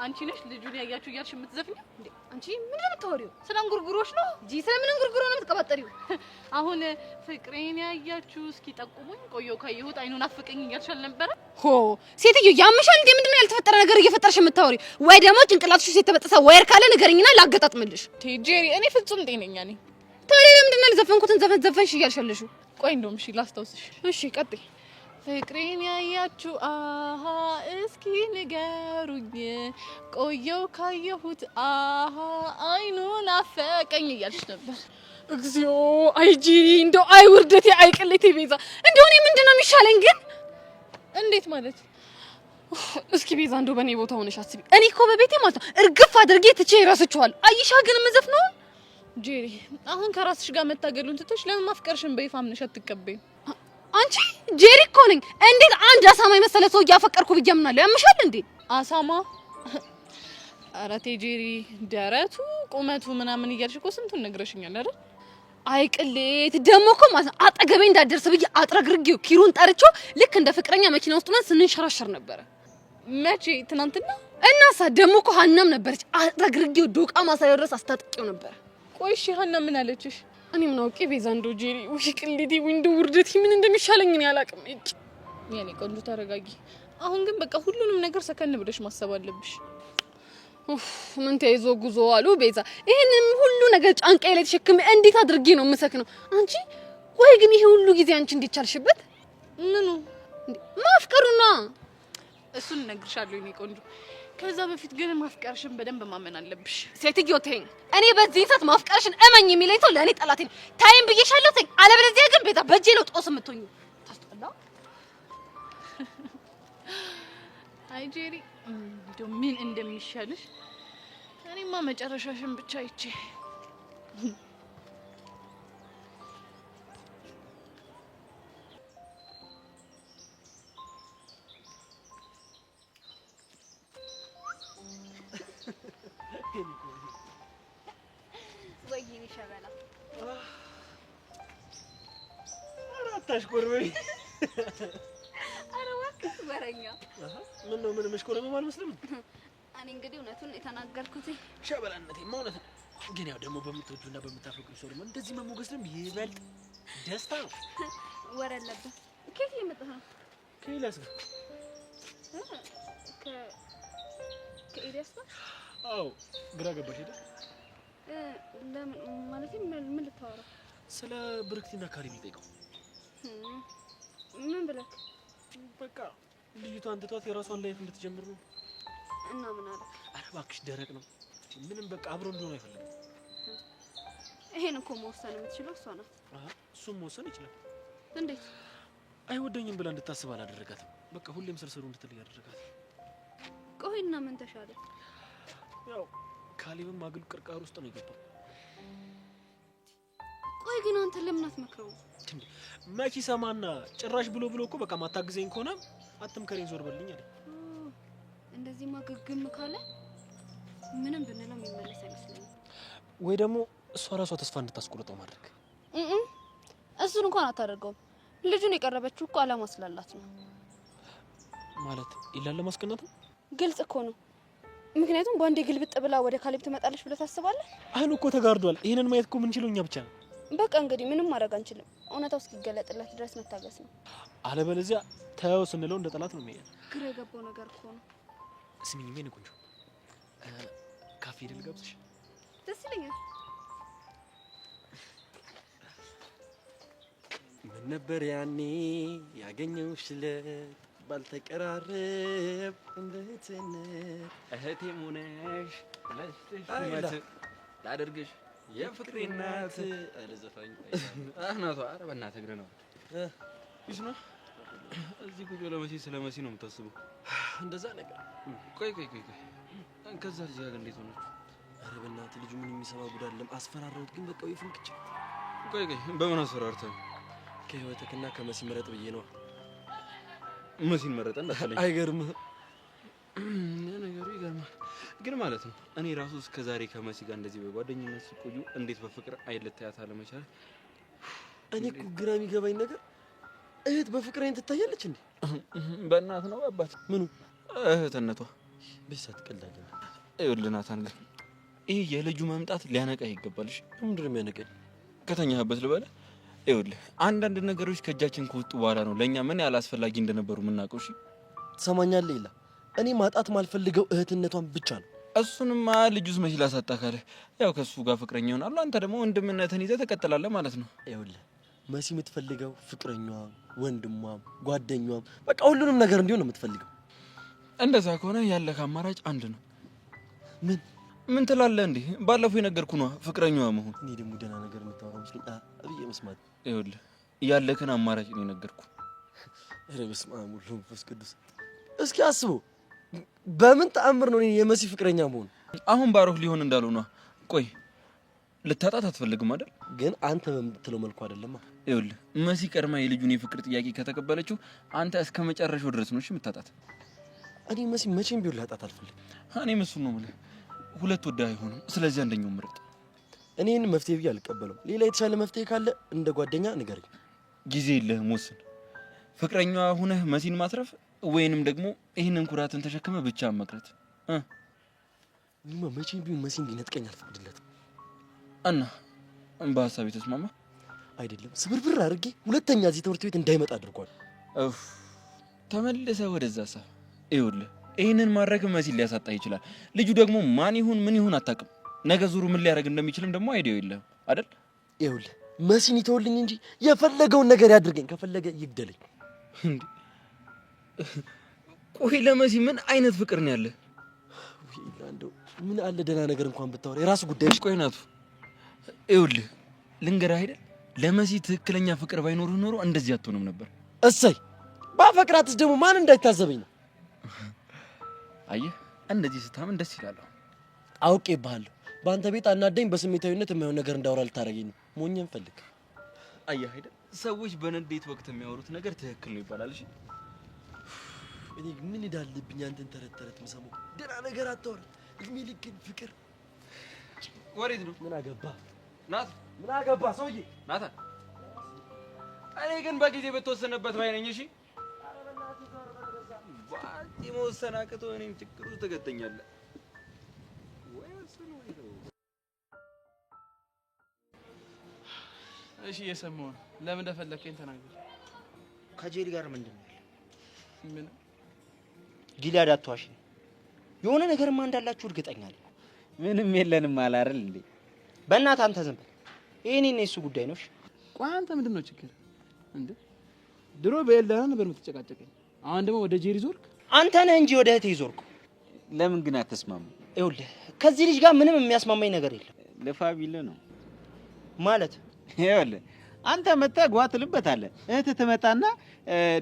አንቺ ነሽ ልጁን ያያችሁ እያልሽ የምትዘፍኝ እንዴ? አንቺ ምን የምታወሪው? ስለ እንጉርጉሮሽ ነው እንጂ ስለምን እንጉርጉሮ ነው የምትቀባጠሪው? አሁን ፍቅሬን ያያችሁ እስኪ ጠቁሙኝ፣ ቆየው ካየሁት አይኑን አፈቀኝ እያልሽ አልነበረ? ሆ ሴትዮ ያምሻል እንዴ? ምንድነው ያልተፈጠረ ነገር እየፈጠርሽ የምታወሪው? ወይ ደግሞ ጭንቅላትሽ ውስጥ የተበጠሰ ዋየር ካለ ንገረኝና ላገጣጥምልሽ። ጄሪ እኔ ፍጹም ጤነኛ ነኝ። ታዲያ ለምንድነው ያልዘፈንኩትን ዘፈን ዘፈንሽ እያልሻለሽው? ቆይ እንደውም እሺ ላስታውስሽ። እሺ ቀጥይ። ፍቅሬን ያያችሁ አሃ እስኪ ንገሩኝ፣ ቆየው ካየሁት አሃ አይኑን አፈቀኝ እያልሽ ነበር። እግዚኦ አይ ጄሪ፣ እንደው አይ ውርደቴ፣ አይ ቅሌቴ ቤዛ፣ እንደው እኔ ምንድነው የሚሻለኝ ግን? እንዴት ማለት? እስኪ ቤዛ እንደው በእኔ ቦታ ሆነሽ አስቢ። እኔ እኮ በቤቴ ማለት ነው እርግፍ አድርጌ ትቼ እረስቸዋለሁ። አይሻ ግን የምዘፍነው ጄሪ፣ አሁን ከራስሽ ጋር መታገሉን ትተሽ ለምን ማፍቀርሽን በይፋ አምነሽ አትቀበይም? አንቺ ጄሪ እኮ ነኝ። እንዴት አንድ አሳማ የመሰለ ሰው እያፈቀርኩ ብዬ አምናለሁ? ያምሻል እንዴ? አሳማ? ኧረ ተይ ጄሪ፣ ደረቱ ቁመቱ ምናምን እያልሽ እኮ ስንቱን ነግረሽኛል አይደል? አይ ቅሌት ደግሞ እኮ ማለት ነው አጠገቤ እንዳደርስ ብዬ አጥረግርጌው ኪሩን ጠርቼው ልክ እንደ ፍቅረኛ መኪና ውስጥ ሆነን ስንንሸራሸር ነበረ። መቼ? ትናንትና? እናሳ ደግሞ እኮ ሀናም ነበረች። አጥረግርጌው ዶቃ ማሳየው ድረስ አስታጥቄው ነበረ። ቆይ እሺ ሀና ምን አለችሽ? እኔ ምን አውቄ ቤዛ፣ እንደው ጄሪ ወይ ቅሌቴ ወይ እንደው ውርደቴ ምን እንደሚሻለኝ እኔ አላውቅም። እጭ የኔ ቆንጆ ተረጋጊ። አሁን ግን በቃ ሁሉንም ነገር ሰከን ብለሽ ማሰብ አለብሽ። ምን ተይዞ ጉዞ አሉ ቤዛ። ይሄንን ሁሉ ነገር ጫንቃዬ ላይ ተሸክሜ እንዴት አድርጌ ነው የምሰክነው? አንቺ ወይ ግን ይሄ ሁሉ ጊዜ አንቺ እንዴት ቻልሽበት? ምኑ? ማፍቀሩና እሱን እነግርሻለሁ የኔ ቆንጆ። ከዛ በፊት ግን ማፍቀርሽን በደንብ ማመን አለብሽ። ሴትዮ ተይኝ። እኔ በዚህ ሰዓት ማፍቀርሽን እመኝ የሚለኝ ሰው ለእኔ ጠላቴ ነው። ታይም ብዬሻለሁ ተይኝ። አለበለዚያ ግን ቤዛ በእጄ ነው ጦስ የምትሆኚው። ታስጠላ። አይ ጄሪ እንደው ምን እንደሚሻልሽ እኔማ መጨረሻሽን ብቻ አይቼ ወይኔ ሸበላ አራታሽ ቆርበይ ኧረ እባክህ ወረኛ ምን ነው ምን መሽኮረመም አልመስልም እኔ እንግዲህ እውነቱን የተናገርኩት ሸበላነቴማ እውነት ነው ግን ያው ደግሞ በምትወዱና በምታፈቅሩ ሰው ደግሞ እንደዚህ መሞገስ ደግሞ ይበልጥ ደስታ ነው ወረለብህ ከየት የመጣህ ነው ከኤልያስ ጋር ከኤልያስ ጋር አዎ ግራ ገባሽ አይደል ለምን ማለት ምን ልታወራ ስለ ብርክቲና ካሪም ልጠይቀው ምን ብለህ በቃ ልጅቷን ትቷት የራሷን ላይፍ እንድትጀምር ነው እና ምን አለ ኧረ እባክሽ ደረቅ ነው ምንም በቃ አብሮ እንዲሆን አይፈልግም ይሄን እኮ መወሰን የምትችለው እሷ ናት እሱም መወሰን ይችላል እንዴት አይወደኝም ብላ እንድታስብ አላደረጋትም በቃ ሁሌም ስርስሩ እንድትል ያደረጋት ቆይና ምን ተሻለ ያው ካሌብም አግል ቅርቃር ውስጥ ነው የገባው ቆይ ግን አንተ ለምን አትመክረው መኪ ሰማና ጭራሽ ብሎ እኮ በቃ ማታግዘኝ ከሆነ አትምከረኝ ዞር በልኝ አለ እንደዚህ ማገግም ካለ ምንም ብንለው የሚመለስ አይመስለኝም ወይ ደግሞ እሷ ራሷ ተስፋ እንድታስቆርጠው ማድረግ እሱን እንኳን አታደርገውም ልጁን የቀረበችው እኮ አላማ ስላላት ነው ማለት ይላል ለማስቀናት ግልጽ እኮ ነው ምክንያቱም በአንዴ ግልብጥ ብላ ወደ ካሌብ ትመጣለች ብለህ ታስባለህ አይኑ እኮ ተጋርዷል ይሄንን ማየት እኮ ምን ችለው እኛ ብቻ ነው በቃ እንግዲህ ምንም ማድረግ አንችልም እውነታው እስኪገለጥለት ድረስ መታገስ ነው አለበለዚያ ታየው ስንለው እንደ ጠላት ነው የሚያየው ግራ የገባው ነገር እኮ ነው ስሚኝ ምን ቆንጆ ካፌ ድል ገብተሽ ደስ ይለኛል ምን ነበር ያኔ ያገኘውሽ ለት ባልተቀራረብ እንደትነት እህቴ ሙነሽ ላደርግሽ የፍቅሬ እናት አለዘፋኝ አናቷ ኧረ በእናትህ እግር ነው ይስማ እዚህ ቁጭ ለመሲ ስለመሲ ነው የምታስበው እንደዛ ነገር ቆይ ከዛ ልጅ ጋር እንዴት ሆነች ኧረ በእናትህ ልጁ ምን የሚሰማ ጉድ አይደለም አስፈራራሁት ግን በቃ ወይ ፍንክች ቆይ በምን አስፈራርተህ ከህይወትክና ከመሲ መረጥ ብዬ ነው መሲን መረጠ እንዳለኝ አይገርምህ ነገሩ ይገርማል ግን ማለት ነው እኔ ራሱ እስከ ዛሬ ከመሲ ጋር እንደዚህ በጓደኝነት ሲቆዩ እንዴት በፍቅር አይለታያት አለመቻል እኔ እኮ ግራ የሚገባኝ ነገር እህት በፍቅር አይን ትታያለች እንዴ በእናት ነው አባት ምኑ እህትነቷ ቢሳት ቀላል ይኸውልህ ናታን ግን ይሄ የልጁ መምጣት ሊያነቃህ ይገባልሽ ምንድን ነው የሚያነቀኝ ከተኛህበት ልበለ ይኸውልህ አንዳንድ ነገሮች ከእጃችን ከወጡ በኋላ ነው ለእኛ ምን ያህል አስፈላጊ እንደነበሩ የምናውቀው እሺ ትሰማኛለህ ይላ እኔ ማጣት ማልፈልገው እህትነቷን ብቻ ነው እሱንማ ልጁስ መች ላሳጣ ካለ ያው ከሱ ጋር ፍቅረኛ ይሆናል አንተ ደግሞ ወንድምነትን ይዘህ ትቀጥላለህ ማለት ነው ይኸውልህ መሲ የምትፈልገው ፍቅረኛዋም ወንድሟም ጓደኛዋም በቃ ሁሉንም ነገር እንዲሆን ነው የምትፈልገው እንደዛ ከሆነ ያለህ አማራጭ አንድ ነው ምን ትላለህ እንዴ ባለፈው የነገርኩህ ነው ፍቅረኛዋ መሆን እኔ ደግሞ ደህና ነገር የምታወራው መስሎኝ አብዬ መስማት ይኸውልህ ያለህን አማራጭ ነው የነገርኩህ ኧረ በስመ አብ ወወልድ ወመንፈስ ቅዱስ እስኪ አስበው በምን ተአምር ነው የመሲ ፍቅረኛ መሆን አሁን ባሮክ ሊሆን እንዳልሆነ ቆይ ልታጣት አትፈልግም አይደል ግን አንተ በምትለው መልኩ አይደለም ይኸውልህ መሲ ቀድማ የልጁን የፍቅር ጥያቄ ከተቀበለችው አንተ እስከ መጨረሻው ድረስ ነው እሺ የምታጣት እኔ መሲ መቼም ቢሆን ላጣት አልፈልግም እኔ መስሉ ነው ማለት ሁለት ወዳ አይሆንም ስለዚህ አንደኛው ምርጥ እኔን መፍትሄ ብዬ አልቀበለው ሌላ የተሻለ መፍትሄ ካለ እንደ ጓደኛ ንገረኝ ጊዜ የለህም ወስን ፍቅረኛዋ ሆነህ መሲን ማትረፍ ወይንም ደግሞ ይሄንን ኩራትን ተሸክመ ብቻ መቅረት እኔማ መቼም ቢሆን መሲን ሊነጥቀኝ አልፈቅድለትም እና በሀሳብ ተስማማ አይደለም ስብርብር አድርጌ ሁለተኛ እዚህ ትምህርት ቤት እንዳይመጣ አድርጓል ተመለሰ ወደዛ ሀሳብ ይኸውልህ ይሄንን ማድረግ መሲን ሊያሳጣ ይችላል ልጁ ደግሞ ማን ይሁን ምን ይሁን አታውቅም ነገ ዙሩ ምን ሊያደርግ እንደሚችልም ደግሞ አይዲያው የለህም አይደል ይኸውልህ መሲን ይተውልኝ እንጂ የፈለገውን ነገር ያድርገኝ ከፈለገ ይግደለኝ እንዴ ቆይ ለመሲ ምን አይነት ፍቅር ነው ያለ እንደው ምን አለ ደህና ነገር እንኳን ብታወራ የራሱ ጉዳይሽ ቆይ ናቱ ይኸውልህ ልንገርህ አይደል ለመሲ ትክክለኛ ፍቅር ባይኖርህ ኖሮ እንደዚህ አትሆንም ነበር እሰይ ባፈቅራትስ ደግሞ ማን እንዳይታዘበኝ ነው አየህ እንደዚህ ስታምን ደስ ይላል። አውቄብሃለሁ። በአንተ ቤት አናደኝ በስሜታዊነት የማይሆን ነገር እንዳወራ ልታደርገኝ ነው። ሞኝን ፈልግ። አየህ አይደል ሰዎች በንዴት ወቅት የሚያወሩት ነገር ትክክል ነው ይባላል። እሺ እኔ ምን እንዳለብኝ አንተን ተረት ተረት የምሰማው ደህና ነገር አታወራ። እድሜ ልክን ፍቅር ወሬት ነው። ምን አገባ ናት? ምን አገባ ሰውዬ ናታ። እኔ ግን በጊዜ በተወሰነበት ባይ ነኝ። እሺ ባቲ መወሰን አቅቶ እኔም ችግሩ ተገጠኛለህ ወይ? እሺ እየሰማሁ ነው። ለምን እንደፈለከኝ ተናገር። ከጄሪ ጋር ምንድን ነው? ምን ጊልያድ አትዋሽ። የሆነ ነገርማ እንዳላችሁ እርግጠኛ ነኝ። ምንም የለንም አለ አይደል እንዴ? በእናትህ አንተ ዝም በል። ይሄኔ ነው እሱ ጉዳይ ነው። ቆይ አንተ ምንድን ነው ችግር እንዴ? ድሮ በኤልዳና ነበር የምትጨቃጨቀኝ፣ አሁን ደግሞ ወደ ጄሪ ዞርክ። አንተ ነህ እንጂ ወደ እህቴ ዞርኩ። ለምን ግን አትስማሙ? ይኸውልህ ከዚህ ልጅ ጋር ምንም የሚያስማማኝ ነገር የለም። ለፋቢል ነው ማለት ይኸውልህ አንተ መጣህ ጓ ትልበታለህ። እህትህ ትመጣና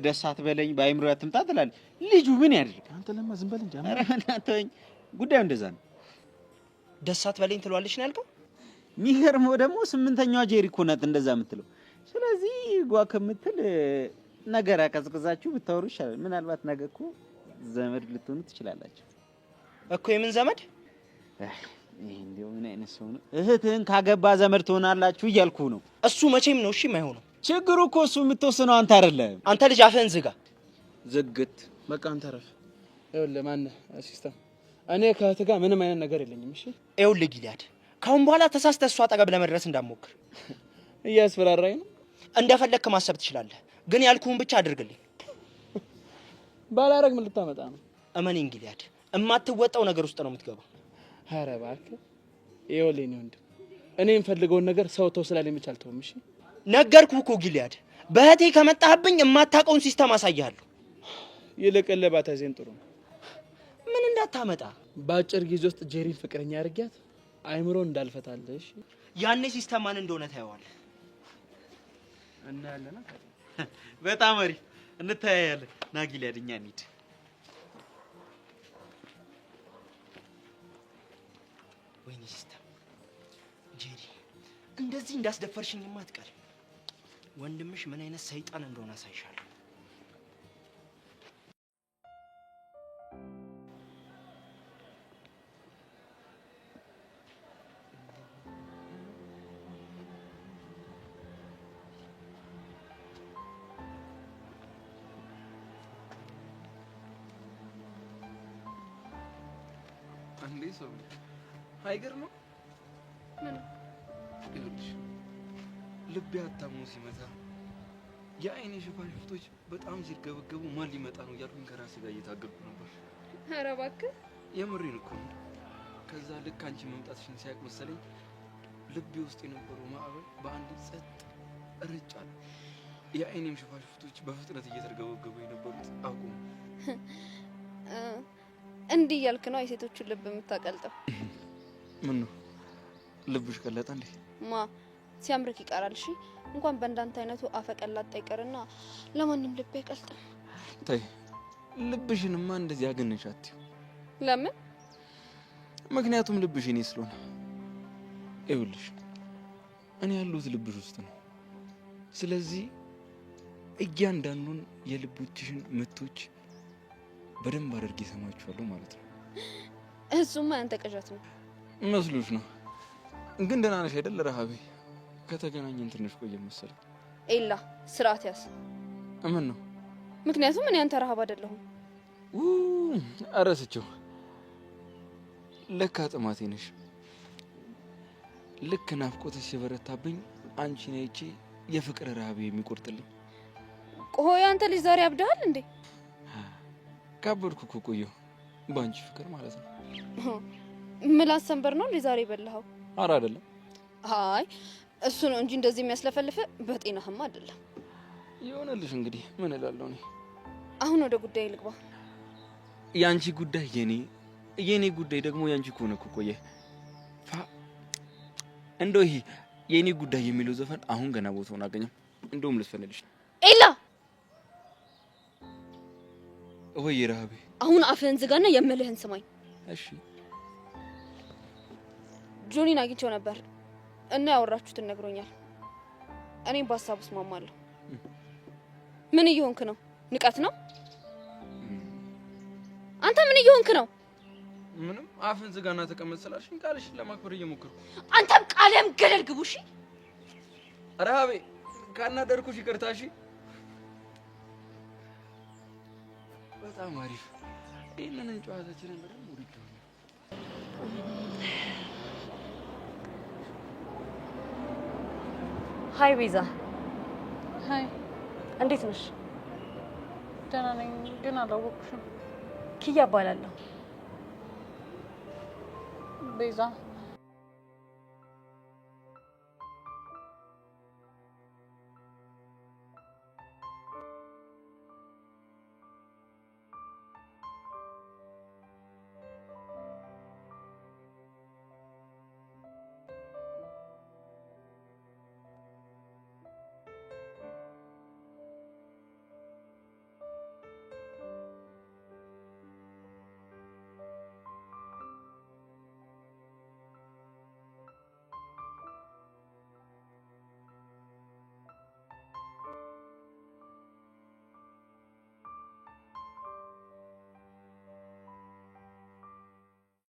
ደስ አትበለኝ በአይምሮ አትምጣ ትላለህ። ልጁ ምን ያድርግ? አንተ ለማ ዝም በል እንጂ። ኧረ በእናትህ ጉዳዩ እንደዛ ነው። ደስ አትበለኝ ትሏለች ነው ያልከው? የሚገርመው ደግሞ 8ኛዋ ጄሪ እኮ ናት እንደዛ የምትለው። ስለዚህ ጓ ከምትል ነገር አቀዝቅዛችሁ ብታወሩ ይሻላል። ምናልባት ነገ እኮ ዘመድ ልትሆኑ ትችላላችሁ እኮ። የምን ዘመድ? እንደው ምን አይነት ሰው ነው? እህትህን ካገባ ዘመድ ትሆናላችሁ እያልኩ ነው። እሱ መቼም ነው እሺ የማይሆነው። ችግሩ እኮ እሱ የምትወስነው አንተ አይደለም። አንተ ልጅ አፍህን ዝጋ። ዝግት በቃ አንተ ረፍ። ይኸውልህ ማነህ ሲስተም፣ እኔ ከእህትህ ጋር ምንም አይነት ነገር የለኝም። እሺ ይኸውልህ ጊልያድ፣ ካሁን በኋላ ተሳስተህ እሷ አጠገብ ለመድረስ እንዳትሞክር። እያስፈራራኝ ነው። እንደፈለግክ ማሰብ ትችላለህ፣ ግን ያልኩህን ብቻ አድርግልኝ። ባላረግ ምን ልታመጣ ነው? እመኔን ጊልያድ፣ የማትወጣው ነገር ውስጥ ነው የምትገባው። ኧረ እባክህ ይኸውልህ እኔ ወንድም፣ እኔ የምፈልገውን ነገር ሰው ተው ስላለኝ ብቻ አልተውም። እሺ ነገርኩህ እኮ ጊልያድ፣ በእህቴ ከመጣህብኝ የማታውቀውን ሲስተም አሳይሃለሁ። ይልቅልህ ባታዜን ጥሩ ነው። ምን እንዳታመጣ በአጭር ጊዜ ውስጥ ጄሪን ፍቅረኛ አድርጊያት አይምሮን እንዳልፈታለህ። እሺ ያኔ ሲስተም ማን እንደሆነ ታየዋለህ። እናያለና በጣም አሪፍ እንታያያለን። ና ጊልያድ እኛ እንሂድ። ወይኔ ሲስተም ጄሪ እንደዚህ እንዳስደፈርሽኝማ አትቀርም። ወንድምሽ ምን አይነት ሰይጣን እንደሆነ አሳይሻለሁ። አንዴ ሰው አይገርምም? ምን ይኸውልሽ ልቤ አታሞ ሲመታ የአይኔ ሽፋሽፍቶች በጣም ሲርገበገቡ ማን ሊመጣ ነው እያልኩኝ ከራሴ ጋር እየታገልኩ ነበር። ኧረ እባክህ የምሬን እኮ ነው። ከዛ ልክ አንቺ መምጣትሽን ሲያውቅ መሰለኝ ልቤ ውስጥ የነበረው ማዕበል በአንድ ጸጥ ረጭ አለ። የአይኔም ሽፋሽፍቶች በፍጥነት እየተርገበገቡ የነበሩት አቁሙ። እንዲህ እያልክ ነው የሴቶቹን ልብ የምታቀልጠው? ምን ነው ልብሽ ቀለጠ እንዴ? ማ ሲያምርክ ይቀራል። እሺ እንኳን በእንዳንተ አይነቱ አፈቀላጣ ይቀርና ለማንም ልብ አይቀልጥም። ተይ ልብሽንማ እንደዚህ አገነሻት። ለምን? ምክንያቱም ልብሽ እኔ ስለሆነ። ይኸውልሽ እኔ ያለሁት ልብሽ ውስጥ ነው። ስለዚህ እያንዳንዱን የልቦችሽን ምቶች በደንብ አድርጌ ሰማችኋለሁ ማለት ነው። እሱማ ያንተ ቅዠት ነው መስሎሽ ነው። ግን ደህና ነሽ አይደል? ረሃቤ ከተገናኘን ትንሽ ቆየ መሰለኝ። ኤላ ስርዓት ያዝ። ምን ነው? ምክንያቱም እኔ አንተ ረሃብ አይደለሁም። አረስቸው ለካ ጥማቴ ነሽ። ልክ ናፍቆትሽ ሲበረታብኝ አንቺን አይቼ የፍቅር ረሃቤ የሚቆርጥልኝ። ቆይ አንተ ልጅ ዛሬ አብደሃል እንዴ? ካበድኩ እኮ ቆየሁ በአንቺ ፍቅር ማለት ነው። ምላስ ሰንበር ነው እንዴ ዛሬ በላኸው? ኧረ አይደለም። አይ እሱ ነው እንጂ እንደዚህ የሚያስለፈልፍ በጤናህማ አይደለም። ይሆነልሽ እንግዲህ ምን እላለሁ እኔ። አሁን ወደ ጉዳይ ልግባ። ያንቺ ጉዳይ የኔ ጉዳይ ደግሞ ያንቺ ከሆነ እኮ ቆየ። እንደው ይሄ የኔ ጉዳይ የሚለው ዘፈን አሁን ገና ቦታውን አገኘው። እንደውም ልስፈነልሽ ነው። ኤላ ወይ ረሃቤ አሁን አፍህን ዝጋና የምልህን ስማኝ። እሺ ጆኒን አግኝቼው ነበር እና ያወራችሁትን ነግሮኛል። እኔም በሀሳቡ እስማማለሁ። ምን እየሆንክ ነው? ንቀት ነው? አንተ ምን እየሆንክ ነው? ምንም አፍን ዝጋና ተቀመጥ ስላልሽኝ ቃልሽን ለማክበር እየሞከርኩ። አንተም ቃልህም ገደል ግቡ። እሺ ረሃቤ ካናደርኩሽ ይቅርታ። እሺ በጣም አሪፍ። ይሄንን ጨዋታችንን በደንብ ወድጄዋለሁ። ሀይ ቤዛ። ሀይ እንዴት ነሽ? ደህና ነኝ፣ ግን አላወቅሽም። ኪያ እባላለሁ። ቤዛ